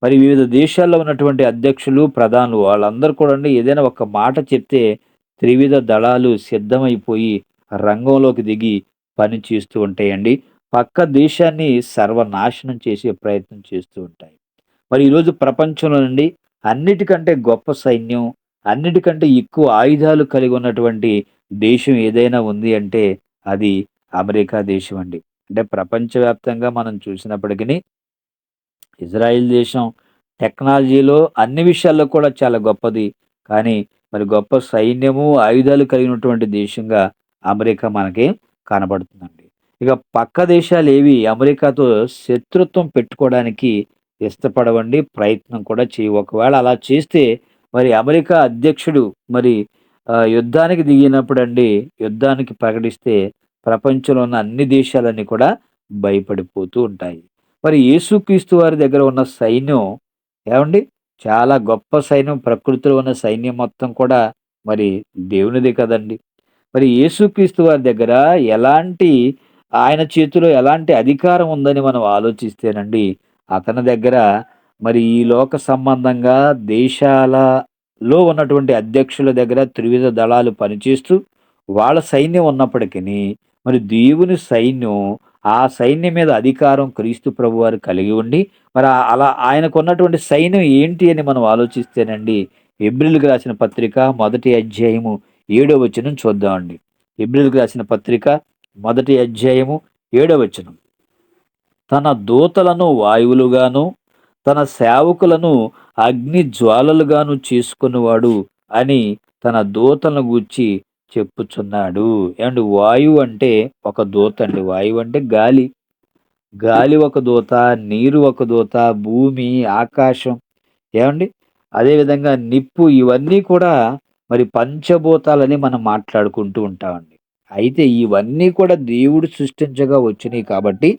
మరి వివిధ దేశాల్లో ఉన్నటువంటి అధ్యక్షులు, ప్రధానులు వాళ్ళందరూ కూడండి ఏదైనా ఒక మాట చెప్తే త్రివిధ దళాలు సిద్ధమైపోయి రంగంలోకి దిగి పని చేస్తూ ఉంటాయండి. పక్క దేశాన్ని సర్వనాశనం చేసే ప్రయత్నం చేస్తూ ఉంటాయి. మరి ఈరోజు ప్రపంచంలోనండి అన్నిటికంటే గొప్ప సైన్యం, అన్నిటికంటే ఎక్కువ ఆయుధాలు కలిగి ఉన్నటువంటి దేశం ఏదైనా ఉంది అంటే అది అమెరికా దేశం అండి. అంటే ప్రపంచవ్యాప్తంగా మనం చూసినప్పటికిని ఇజ్రాయిల్ దేశం టెక్నాలజీలో అన్ని విషయాల్లో కూడా చాలా గొప్పది. కానీ మరి గొప్ప సైన్యము, ఆయుధాలు కలిగినటువంటి దేశంగా అమెరికా మనకి కనబడుతుందండి. ఇక పక్క దేశాలేవి అమెరికాతో శత్రుత్వం పెట్టుకోవడానికి ఇష్టపడవండి. ప్రయత్నం కూడా చేయవు. ఒకవేళ అలా చేస్తే మరి అమెరికా అధ్యక్షుడు మరి యుద్ధానికి దిగినప్పుడండి యుద్ధానికి ప్రకటిస్తే ప్రపంచంలో ఉన్న అన్ని దేశాలన్నీ కూడా భయపడిపోతూ ఉంటాయి. మరి యేసుక్రీస్తు వారి దగ్గర ఉన్న సైన్యం ఏవండి చాలా గొప్ప సైన్యం, ప్రకృతిలో ఉన్న సైన్యం మొత్తం కూడా మరి దేవునిదే కదండీ! మరి యేసుక్రీస్తు వారి దగ్గర ఎలాంటి ఆయన చేతిలో ఎలాంటి అధికారం ఉందని మనం ఆలోచిస్తేనండి, అతని దగ్గర మరి ఈ లోక సంబంధంగా దేశాలలో ఉన్నటువంటి అధ్యక్షుల దగ్గర త్రివిధ దళాలు పనిచేస్తూ, వాళ్ళ సైన్యం ఉన్నప్పటికిని, మరి దేవుని సైన్యం, ఆ సైన్యం మీద అధికారం క్రీస్తు ప్రభువారు కలిగి ఉండి, మరి అలా ఆయనకున్నటువంటి సైన్యం ఏంటి అని మనం ఆలోచిస్తేనండి, హెబ్రీయులకు రాసిన పత్రిక మొదటి అధ్యాయము 7వ వచనం చూద్దామండి. హెబ్రీయులకు రాసిన పత్రిక మొదటి అధ్యాయము 7వ వచనం. తన దూతలను వాయువులుగాను, తన సేవకులను అగ్ని జ్వాలలుగాను చేసుకునేవాడు అని తన దూతలను గూర్చి చెప్పుచున్నాడు. ఏమండి వాయువు అంటే ఒక దూత అండి. వాయువు అంటే గాలి. గాలి ఒక దూత, నీరు ఒక దూత, భూమి, ఆకాశం ఏవండి? అదేవిధంగా నిప్పు ఇవన్నీ కూడా మరి పంచభూతాలని మనం మాట్లాడుకుంటూ ఉంటామండి. అయితే ఇవన్నీ కూడా దేవుడు సృష్టించగా వచ్చినియి కాబట్టి,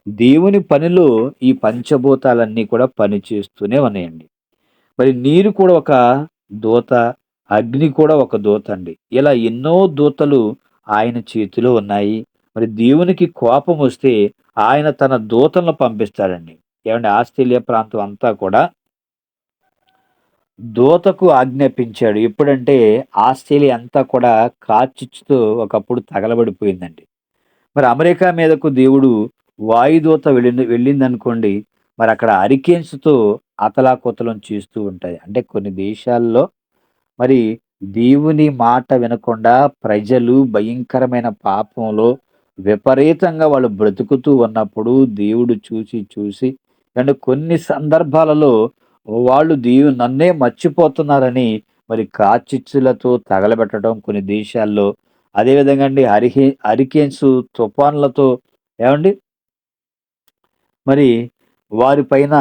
దేవుని పనిలో ఈ పంచభూతాలన్నీ కూడా పనిచేస్తూనే ఉన్నాయండి. మరి నీరు కూడా ఒక దూత, అగ్ని కూడా ఒక దూత అండి. ఇలా ఎన్నో దూతలు ఆయన చేతిలో ఉన్నాయి. మరి దేవునికి కోపమొస్తే ఆయన తన దూతలను పంపిస్తాడండి. ఏవండీ ఆస్ట్రేలియా ప్రాంతం అంతా కూడా దూతకు ఆజ్ఞాపించాడు. ఎప్పుడంటే ఆస్ట్రేలియా అంతా కూడా కార్చిచ్చుతో ఒకప్పుడు తగలబడిపోయిందండి. మరి అమెరికా మీదకు దేవుడు వాయుదూత వెళ్ళిందనుకోండి, మరక్కడ హరికేన్స్‌తో అతలాకుతలం చేస్తూ ఉంటాయి. అంటే కొన్ని దేశాల్లో మరి దేవుని మాట వినకుండా ప్రజలు భయంకరమైన పాపంలో విపరీతంగా వాళ్ళు బ్రతుకుతూ ఉన్నప్పుడు దేవుడు చూసి చూసి అంటే కొన్ని సందర్భాలలో వాళ్ళు నన్నే మర్చిపోతున్నారని మరి కార్చిచ్చులతో తగలబెట్టడం కొన్ని దేశాల్లో. అదేవిధంగా అండి హరికేన్స్ తుఫాన్లతో ఏవండి మరి వారిపైన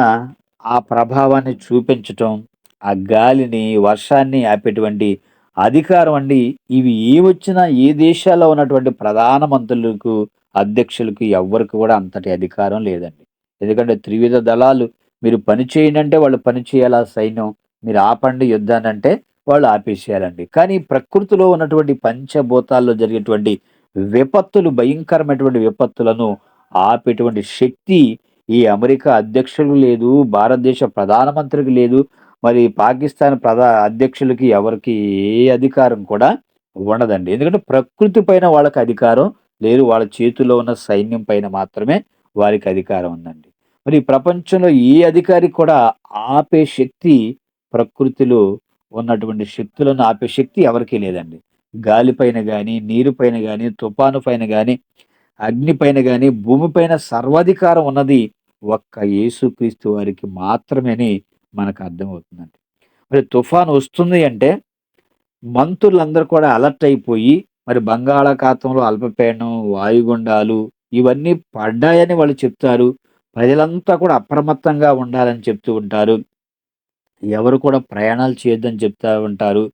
ఆ ప్రభావాన్ని చూపించటం, ఆ గాలిని, వర్షాన్ని ఆపేటువంటి అధికారం అండి. ఇవి ఏవొచ్చినా ఏ దేశాల్లో ఉన్నటువంటి ప్రధాన మంత్రులకు, అధ్యక్షులకు ఎవ్వరికి కూడా అంతటి అధికారం లేదండి. ఎందుకంటే త్రివిధ దళాలు మీరు పని చేయండంటే వాళ్ళు పని చేయాలి ఆ సైన్యం. మీరు ఆపండి యుద్ధాన్నంటే వాళ్ళు ఆపేసేయాలండి. కానీ ప్రకృతిలో ఉన్నటువంటి పంచభూతాల్లో జరిగేటువంటి విపత్తులు, భయంకరమైనటువంటి విపత్తులను ఆపేటువంటి శక్తి ఈ అమెరికా అధ్యక్షులకు లేదు, భారతదేశ ప్రధానమంత్రికి లేదు. మరి పాకిస్తాన్ అధ్యక్షులకి ఎవరికీ ఏ అధికారం కూడా ఉండదండి. ఎందుకంటే ప్రకృతి పైన వాళ్ళకి అధికారం లేదు. వాళ్ళ చేతుల్లో ఉన్న సైన్యం పైన మాత్రమే వారికి అధికారం ఉందండి. మరి ఈ ప్రపంచంలో ఏ అధికారికి కూడా ఆపే శక్తి ప్రకృతిలో ఉన్నటువంటి శక్తులను ఆపే శక్తి ఎవరికీ లేదండి. గాలి పైన గాని, నీరు పైన గాని, తుఫాను పైన గాని, అగ్ని పైన గాని, భూమి పైన సర్వాధికారం ఉన్నది ఒక్క యేసుక్రీస్తు వారికి మాత్రమేని మనకు అర్థమవుతుందండి. మరి తుఫాను వస్తుంది అంటే మంత్రులందరూ కూడా అలర్ట్ అయిపోయి మరి బంగాళాఖాతంలో అల్పపీడనం, వాయుగుండాలు ఇవన్నీ పడ్డాయని వాళ్ళు చెప్తారు. ప్రజలంతా కూడా అప్రమత్తంగా ఉండాలని చెప్తూ ఉంటారు. ఎవరు కూడా ప్రయాణాలు చేయొద్దని చెప్తా ఉంటారు.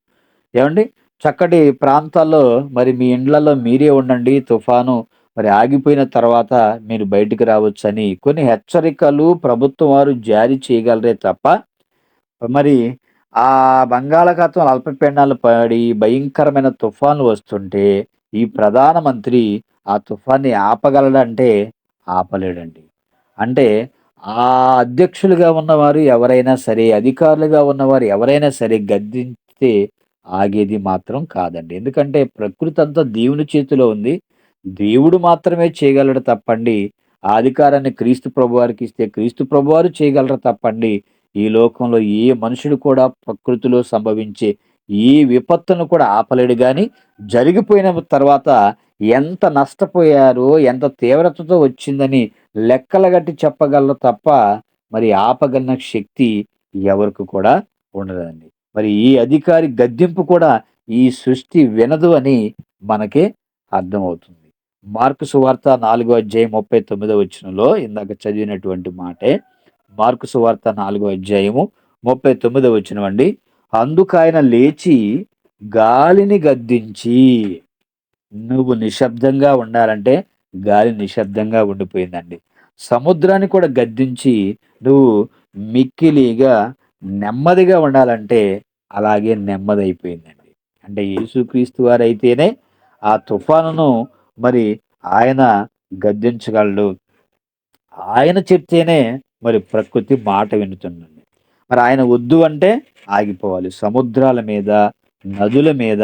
ఏవండీ? చక్కటి ప్రాంతాల్లో మరి మీ ఇండ్లలో మీరే ఉండండి. తుఫాను మరి ఆగిపోయిన తర్వాత మీరు బయటికి రావచ్చని కొన్ని హెచ్చరికలు ప్రభుత్వం వారు జారీ చేయగలరే తప్ప, మరి ఆ బంగాళాఖాతంలో అల్పపీడనాలు పడి భయంకరమైన తుఫాన్లు వస్తుంటే, ఈ ప్రధానమంత్రి ఆ తుఫాన్ని ఆపగలడంటే ఆపలేడండి. అంటే ఆ అధ్యక్షులుగా ఉన్నవారు ఎవరైనా సరే, అధికారులుగా ఉన్నవారు ఎవరైనా సరే గద్దించితే ఆగేది మాత్రం కాదండి. ఎందుకంటే ప్రకృతి అంతా దేవుని చేతిలో ఉంది. దేవుడు మాత్రమే చేయగలడు తప్పండి, ఆ అధికారాన్ని క్రీస్తు ప్రభువారికి ఇస్తే క్రీస్తు ప్రభువారు చేయగలరు తప్పండి, ఈ లోకంలో ఏ మనుషుడు కూడా ప్రకృతిలో సంభవించే ఏ విపత్తును కూడా ఆపలేడు గాని, జరిగిపోయిన తర్వాత ఎంత నష్టపోయారో, ఎంత తీవ్రతతో వచ్చిందని లెక్కలు గట్టి చెప్పగలరు తప్ప, మరి ఆపగలిగిన శక్తి ఎవరికి కూడా ఉండదండి. మరి ఈ అధికారి గద్దింపు కూడా ఈ సృష్టి వినదు అని మనకి అర్థమవుతుంది. మార్కు సువార్త 4 అధ్యాయం 39 వచనంలో ఇందాక చదివినటువంటి మాటే. మార్కు సువార్త 4 అధ్యాయము 39 వచనం అండి. అందుకాయన లేచి గాలిని గద్దించి నువ్వు నిశ్శబ్దంగా ఉండాలంటే గాలి నిశ్శబ్దంగా ఉండిపోయిందండి. సముద్రాన్ని కూడా గద్దించి నువ్వు మిక్కిలిగా నెమ్మదిగా ఉండాలంటే అలాగే నెమ్మదయిపోయిందండి. అంటే యేసుక్రీస్తు వారైతేనే ఆ తుఫానును మరి ఆయన గద్దించగలడు. ఆయన చెప్తేనే మరి ప్రకృతి మాట వినుతుందండి. మరి ఆయన వద్దు అంటే ఆగిపోవాలి. సముద్రాల మీద, నదుల మీద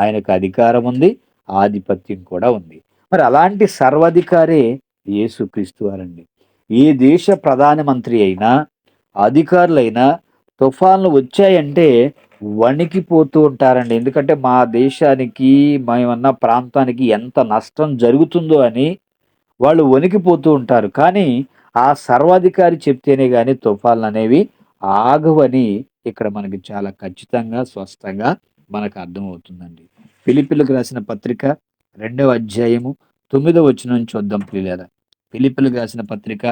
ఆయనకు అధికారం ఉంది. ఆధిపత్యం కూడా ఉంది. మరి అలాంటి సర్వాధికారే యేసుక్రీస్తు వారండి. ఏ దేశ ప్రధానమంత్రి అయినా, అధికారులైనా తుఫాన్లు వచ్చాయంటే వణికిపోతూ ఉంటారండి. ఎందుకంటే మా దేశానికి, మేమున్న ప్రాంతానికి ఎంత నష్టం జరుగుతుందో అని వాళ్ళు వణికిపోతూ ఉంటారు. కానీ, ఆ సర్వాధికారి చెప్తేనే గాని తుఫాన్లనేవి ఆగవని ఇక్కడ మనకి చాలా ఖచ్చితంగా, స్పష్టంగా మనకు అర్థమవుతుందండి. ఫిలిప్పీలకు రాసిన పత్రిక 2వ అధ్యాయము 9వ వచనం చూద్దాం ప్రియులారా. ఫిలిప్పీలకు రాసిన పత్రిక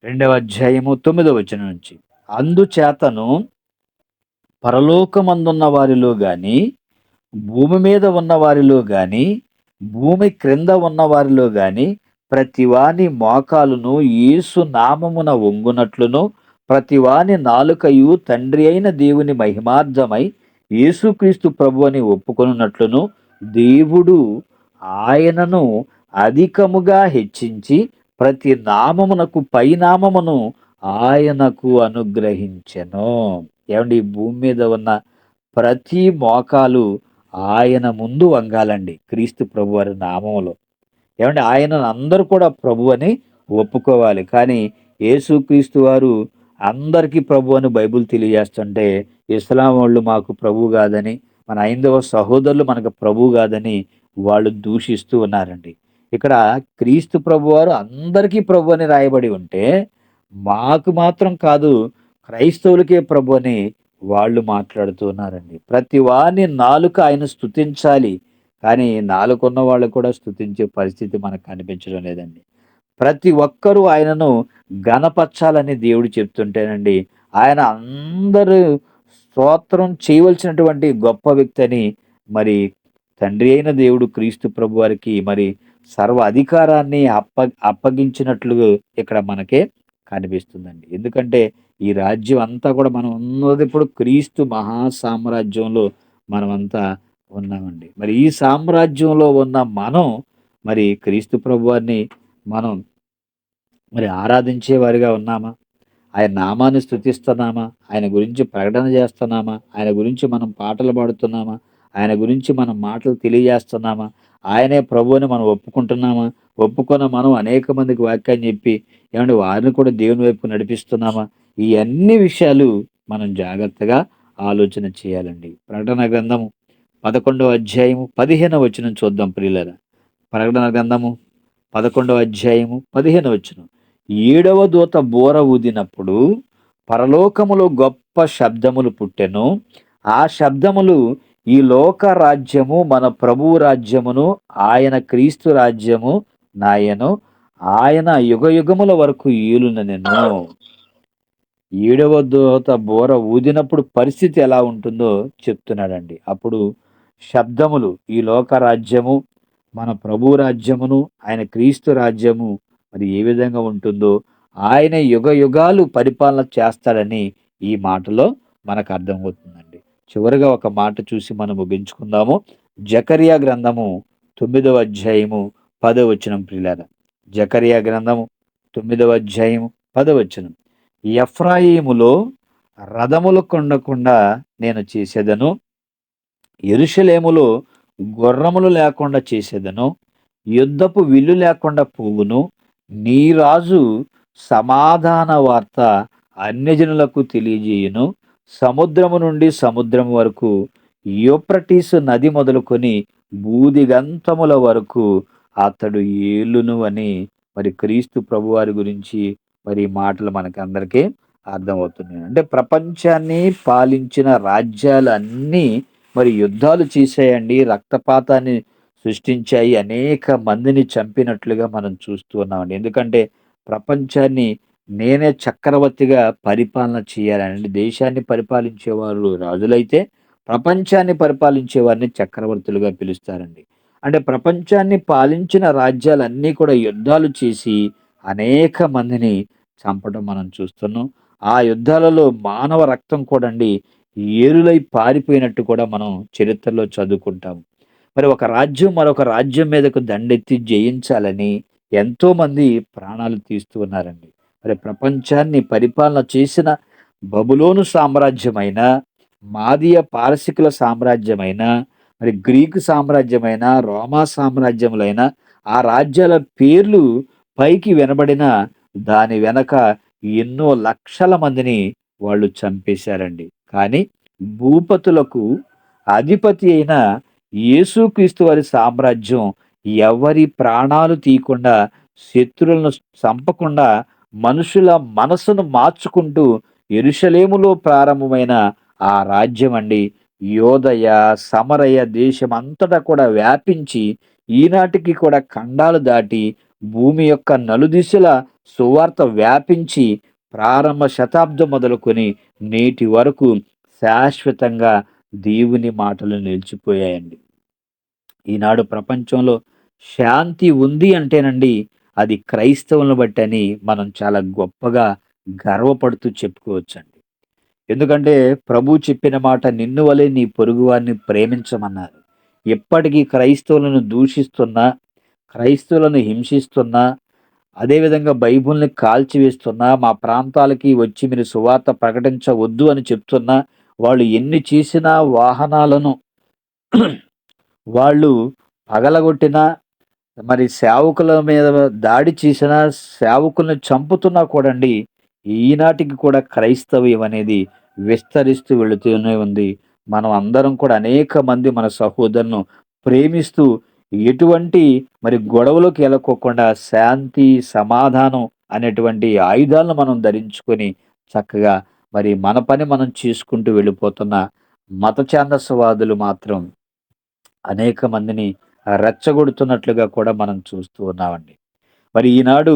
2వ అధ్యాయము 9వ వచనం నుంచి. అందుచేతను పరలోకమందున్న వారిలో గాని, భూమి మీద ఉన్న వారిలో గాని, భూమి క్రింద ఉన్న వారిలో గాని ప్రతివాని మోకాలును యేసు నామమున వంగునట్లును, ప్రతివాని నాలుకయు తండ్రి అయిన దేవుని మహిమార్థమై యేసుక్రీస్తు ప్రభువని ఒప్పుకొనున్నట్లును దేవుడు ఆయనను అధికముగా హెచ్చించి ప్రతి నామమునకు పైనామమును ఆయనకు అనుగ్రహించెను. ఏమండి ఈ భూమి మీద ఉన్న ప్రతి మోకాలు ఆయన ముందు వంగాలండి క్రీస్తు ప్రభువారి నామములో. ఏమంటే ఆయనను అందరూ కూడా ప్రభు అని ఒప్పుకోవాలి. కానీ యేసుక్రీస్తు వారు అందరికీ ప్రభు అని బైబిల్ తెలియజేస్తుంటే, ఇస్లాం వాళ్ళు మాకు ప్రభువు కాదని, మన హైందవ సహోదరులు మనకు ప్రభువు కాదని వాళ్ళు దూషిస్తూ ఉన్నారండి. ఇక్కడ క్రీస్తు ప్రభువారు అందరికీ ప్రభు అని రాయబడి ఉంటే, మాకు మాత్రం కాదు క్రైస్తవులకే ప్రభు అని వాళ్ళు మాట్లాడుతూ ఉన్నారండి. ప్రతి వాని నాలుక ఆయన స్తుతించాలి. కానీ నాలుకున్న వాళ్ళు కూడా స్తుతించే పరిస్థితి మనకు కనిపించడం లేదండి. ప్రతి ఒక్కరూ ఆయనను ఘనపరచాలని దేవుడు చెప్తుంటేనండి, ఆయన అందరూ స్తోత్రం చేయవలసినటువంటి గొప్ప వ్యక్తి అని మరి తండ్రి అయిన దేవుడు క్రీస్తు ప్రభువారికి మరి సర్వ అధికారాన్ని అప్పగించినట్లు ఇక్కడ మనకే కనిపిస్తుందండి. ఎందుకంటే ఈ రాజ్యం అంతా కూడా మనం ఉన్నది ఇప్పుడు క్రీస్తు మహా సామ్రాజ్యంలో మనమంతా ఉన్నామండి. మరి ఈ సామ్రాజ్యంలో ఉన్న మనం మరి క్రీస్తు ప్రభువారిని మనం మరి ఆరాధించే వారిగా ఉన్నామా? ఆయన నామాన్ని స్తుతిస్తున్నామా? ఆయన గురించి ప్రకటన చేస్తున్నామా? ఆయన గురించి మనం పాటలు పాడుతున్నామా? ఆయన గురించి మనం మాటలు తెలియజేస్తున్నామా? ఆయనే ప్రభువని మనం ఒప్పుకుంటున్నామా? ఒప్పుకున్న మనం అనేక మందికి వాక్యాన్ని చెప్పి ఏమంటే వారిని కూడా దేవుని వైపు నడిపిస్తున్నామా? ఈ అన్ని విషయాలు మనం జాగ్రత్తగా ఆలోచన చేయాలండి. ప్రకటన గ్రంథము 11వ అధ్యాయము 15వ వచనం చూద్దాం ప్రియులారా. ప్రకటన గ్రంథము 11వ అధ్యాయము 15వ వచనం. ఏడవ దూత బూర ఊదినప్పుడు పరలోకములో గొప్ప శబ్దములు పుట్టెను. ఆ శబ్దములు ఈ లోక రాజ్యము మన ప్రభువు రాజ్యమును ఆయన క్రీస్తు రాజ్యము నాయను ఆయన యుగయుగముల వరకు ఏలుననెను. ఏడవ దూత బూర ఊదినప్పుడు పరిస్థితి ఎలా ఉంటుందో చెప్తున్నాడండి. అప్పుడు శబ్దములు ఈ లోక రాజ్యము మన ప్రభు రాజ్యమును ఆయన క్రీస్తు రాజ్యము మరి ఏ విధంగా ఉంటుందో ఆయన యుగ యుగాలు పరిపాలన చేస్తాడని ఈ మాటలో మనకు అర్థమవుతుందండి. చివరిగా ఒక మాట చూసి మనం ముగించుకుందాము. జకరియా గ్రంథము 9వ అధ్యాయము 10వ వచనం ప్రియులారా. జకరియా గ్రంథము 9వ అధ్యాయము 10వ వచనం. ఎఫ్రాయిములో రథములు కొండకుండా నేను చేసేదను, యెరూషలేములో గుర్రములు లేకుండా చేసేదను, యుద్ధపు విల్లు లేకుండా పోవును. నీ రాజు సమాధాన వార్త అన్యజనులకు తెలియజేయును. సముద్రము నుండి సముద్రం వరకు, యూఫ్రటీసు నది మొదలుకొని భూదిగంతముల వరకు అతడు ఏలును అని మరి క్రీస్తు ప్రభువారి గురించి మరి ఈ మాటలు మనకందరికీ అర్థమవుతున్నాయి. అంటే ప్రపంచాన్ని పాలించిన రాజ్యాలన్నీ మరి యుద్ధాలు చేశాయండి. రక్తపాతాన్ని సృష్టించాయి. అనేక మందిని చంపినట్లుగా మనం చూస్తూ ఉన్నామండి. ఎందుకంటే ప్రపంచాన్ని నేనే చక్రవర్తిగా పరిపాలన చేయాలని దేశాన్ని పరిపాలించేవారు రాజులైతే, ప్రపంచాన్ని పరిపాలించే వారిని చక్రవర్తులుగా పిలుస్తారండి. అంటే ప్రపంచాన్ని పాలించిన రాజ్యాలన్నీ కూడా యుద్ధాలు చేసి అనేక మందిని చంపడం మనం చూస్తున్నాం. ఆ యుద్ధాలలో మానవ రక్తం కూడండి ఏరులై పారిపోయినట్టు కూడా మనం చరిత్రలో చదువుకుంటాం. మరి ఒక రాజ్యం మరొక రాజ్యం మీదకు దండెత్తి జయించాలని ఎంతోమంది ప్రాణాలు తీస్తూ ఉన్నారండి. మరి ప్రపంచాన్ని పరిపాలన చేసిన బబులోను సామ్రాజ్యమైన, మాదీయ పారసికుల సామ్రాజ్యమైన, మరి గ్రీకు సామ్రాజ్యమైన, రోమా సామ్రాజ్యములైన ఆ రాజ్యాల పేర్లు పైకి వినబడిన దాని వెనక ఎన్నో లక్షల మందిని వాళ్ళు చంపేశారండి. కానీ భూపతులకు అధిపతి అయిన యేసుక్రీస్తు వారి సామ్రాజ్యం ఎవరి ప్రాణాలు తీయకుండా, శత్రువులను చంపకుండా, మనుషుల మనసును మార్చుకుంటూ యెరూషలేములో ప్రారంభమైన ఆ రాజ్యం అండి యోదయ, సమరయ దేశమంతటా కూడా వ్యాపించి ఈనాటికి కూడా ఖండాలు దాటి భూమి యొక్క నలుదిశల సువార్త వ్యాపించి ప్రారంభ శతాబ్దం మొదలుకొని నేటి వరకు శాశ్వతంగా దేవుని మాటలు నిలిచిపోయాయండి. ఈనాడు ప్రపంచంలో శాంతి ఉంది అంటేనండి అది క్రైస్తవులను బట్టి అని మనం చాలా గొప్పగా గర్వపడుతూ చెప్పుకోవచ్చండి. ఎందుకంటే ప్రభు చెప్పిన మాట నిన్ను వలె నీ పొరుగువారిని ప్రేమించమన్నారు. ఎప్పటికీ క్రైస్తవులను దూషిస్తున్నా, క్రైస్తవులను హింసిస్తున్నా, అదేవిధంగా బైబిల్‌ని కాల్చివేస్తున్నా, మా ప్రాంతాలకి వచ్చి మీరు సువార్త ప్రకటించవద్దు అని చెప్తున్నా, వాళ్ళు ఎన్ని చేసినా వాహనాలను వాళ్ళు పగలగొట్టినా, మరి సేవకుల మీద దాడి చేసినా, సేవకుల్ని చంపుతున్నా కూడండి, ఈనాటికి కూడా క్రైస్తవ్యం అనేది విస్తరిస్తూ వెళుతూనే ఉంది. మనం అందరం కూడా అనేక మంది మన సహోదరులను ప్రేమిస్తూ, ఎటువంటి మరి గొడవలోకి ఎళ్ళకోకుండా శాంతి, సమాధానం అనేటువంటి ఆయుధాలను మనం ధరించుకొని చక్కగా మరి మన పని మనం చేసుకుంటూ వెళ్ళిపోతున్న మత ఛాందసవాదులు మాత్రం అనేక మందిని రెచ్చగొడుతున్నట్లుగా కూడా మనం చూస్తూ ఉన్నామండి. మరి ఈనాడు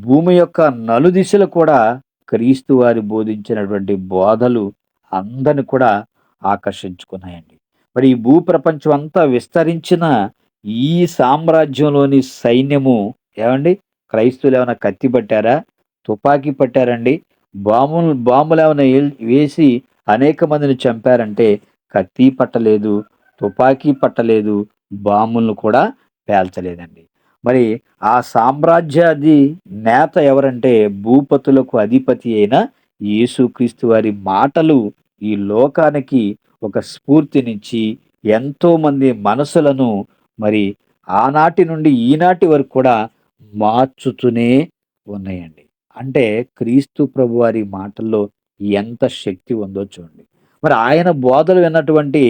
భూమి యొక్క నలుదిశలు కూడా క్రీస్తు వారు బోధించినటువంటి బోధలు అందరిని కూడా ఆకర్షించుకున్నాయండి. మరి ఈ భూప్రపంచం అంతా విస్తరించిన ఈ సామ్రాజ్యంలోని సైన్యము ఏవండి క్రైస్తువులు ఏమైనా కత్తి పట్టారా? తుపాకీ పట్టారండి? బాంబులేమైనా వేసి అనేక మందిని చంపారంటే కత్తి పట్టలేదు, తుపాకీ పట్టలేదు, బాంబులను కూడా పేల్చలేదండి. మరి ఆ సామ్రాజ్యాది నేత ఎవరంటే భూపతులకు అధిపతి అయిన యేసుక్రీస్తు వారి మాటలు ఈ లోకానికి ఒక స్ఫూర్తినిచ్చి ఎంతో మంది మనసులను మరి ఆనాటి నుండి ఈనాటి వరకు కూడా మార్చుతూనే ఉన్నాయండి. అంటే క్రీస్తు ప్రభువారి మాటల్లో ఎంత శక్తి ఉందో చూడండి. మరి ఆయన బోధలు విన్నటువంటి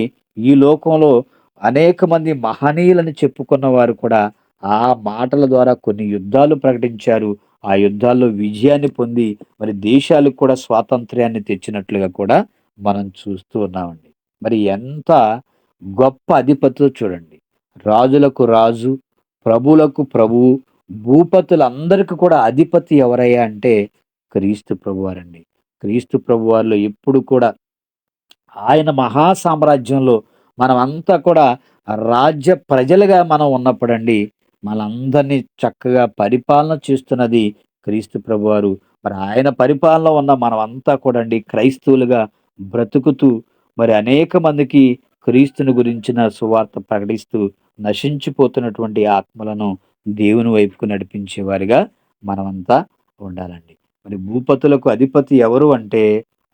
ఈ లోకంలో అనేక మంది మహనీయులని చెప్పుకున్న వారు కూడా ఆ మాటల ద్వారా కొన్ని యుద్ధాలు ప్రకటించారు. ఆ యుద్ధాల్లో విజయాన్ని పొంది మరి దేశాలకు కూడా స్వాతంత్ర్యాన్ని తెచ్చినట్లుగా కూడా మనం చూస్తూ ఉన్నామండి. మరి ఎంత గొప్ప అధిపతో చూడండి. రాజులకు రాజు, ప్రభువులకు ప్రభువు, భూపతులందరికి కూడా అధిపతి ఎవరయ్యా అంటే క్రీస్తు ప్రభువారండి. క్రీస్తు ప్రభువారిలో ఎప్పుడు కూడా ఆయన మహా సామ్రాజ్యంలో మనమంతా కూడా రాజ్య ప్రజలుగా మనం ఉన్నప్పుడండి, మనందరినీ చక్కగా పరిపాలన చేస్తున్నది క్రీస్తు ప్రభువారు. మరి ఆయన పరిపాలనలో ఉన్న మనమంతా కూడా అండి క్రైస్తవులుగా బ్రతుకుతూ మరి అనేక మందికి క్రీస్తుని గురించిన సువార్త ప్రకటిస్తూ నశించిపోతున్నటువంటి ఆత్మలను దేవుని వైపుకు నడిపించే వారిగా మనమంతా ఉండాలండి. మరి భూపతులకు అధిపతి ఎవరు అంటే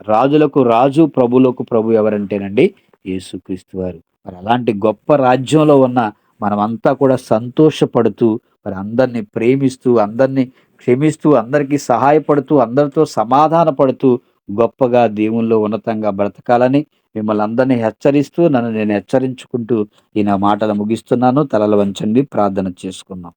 రాజులకు రాజు, ప్రభువులకు ప్రభు ఎవరంటేనండి యేసుక్రీస్తు వారు. మరి అలాంటి గొప్ప రాజ్యంలో ఉన్న మనమంతా కూడా సంతోషపడుతూ, మరి అందరిని ప్రేమిస్తూ, అందరిని క్షమిస్తూ, అందరికీ సహాయపడుతూ, అందరితో సమాధాన పడుతూ, గొప్పగా దేవునిలో ఉన్నతంగా బ్రతకాలని మిమ్మల్ని అందరినీ హెచ్చరిస్తూ, నన్ను నేను హెచ్చరించుకుంటూ ఈ నా మాటలు ముగిస్తున్నాను. తలలు వంచండి, ప్రార్థన చేసుకుందాం.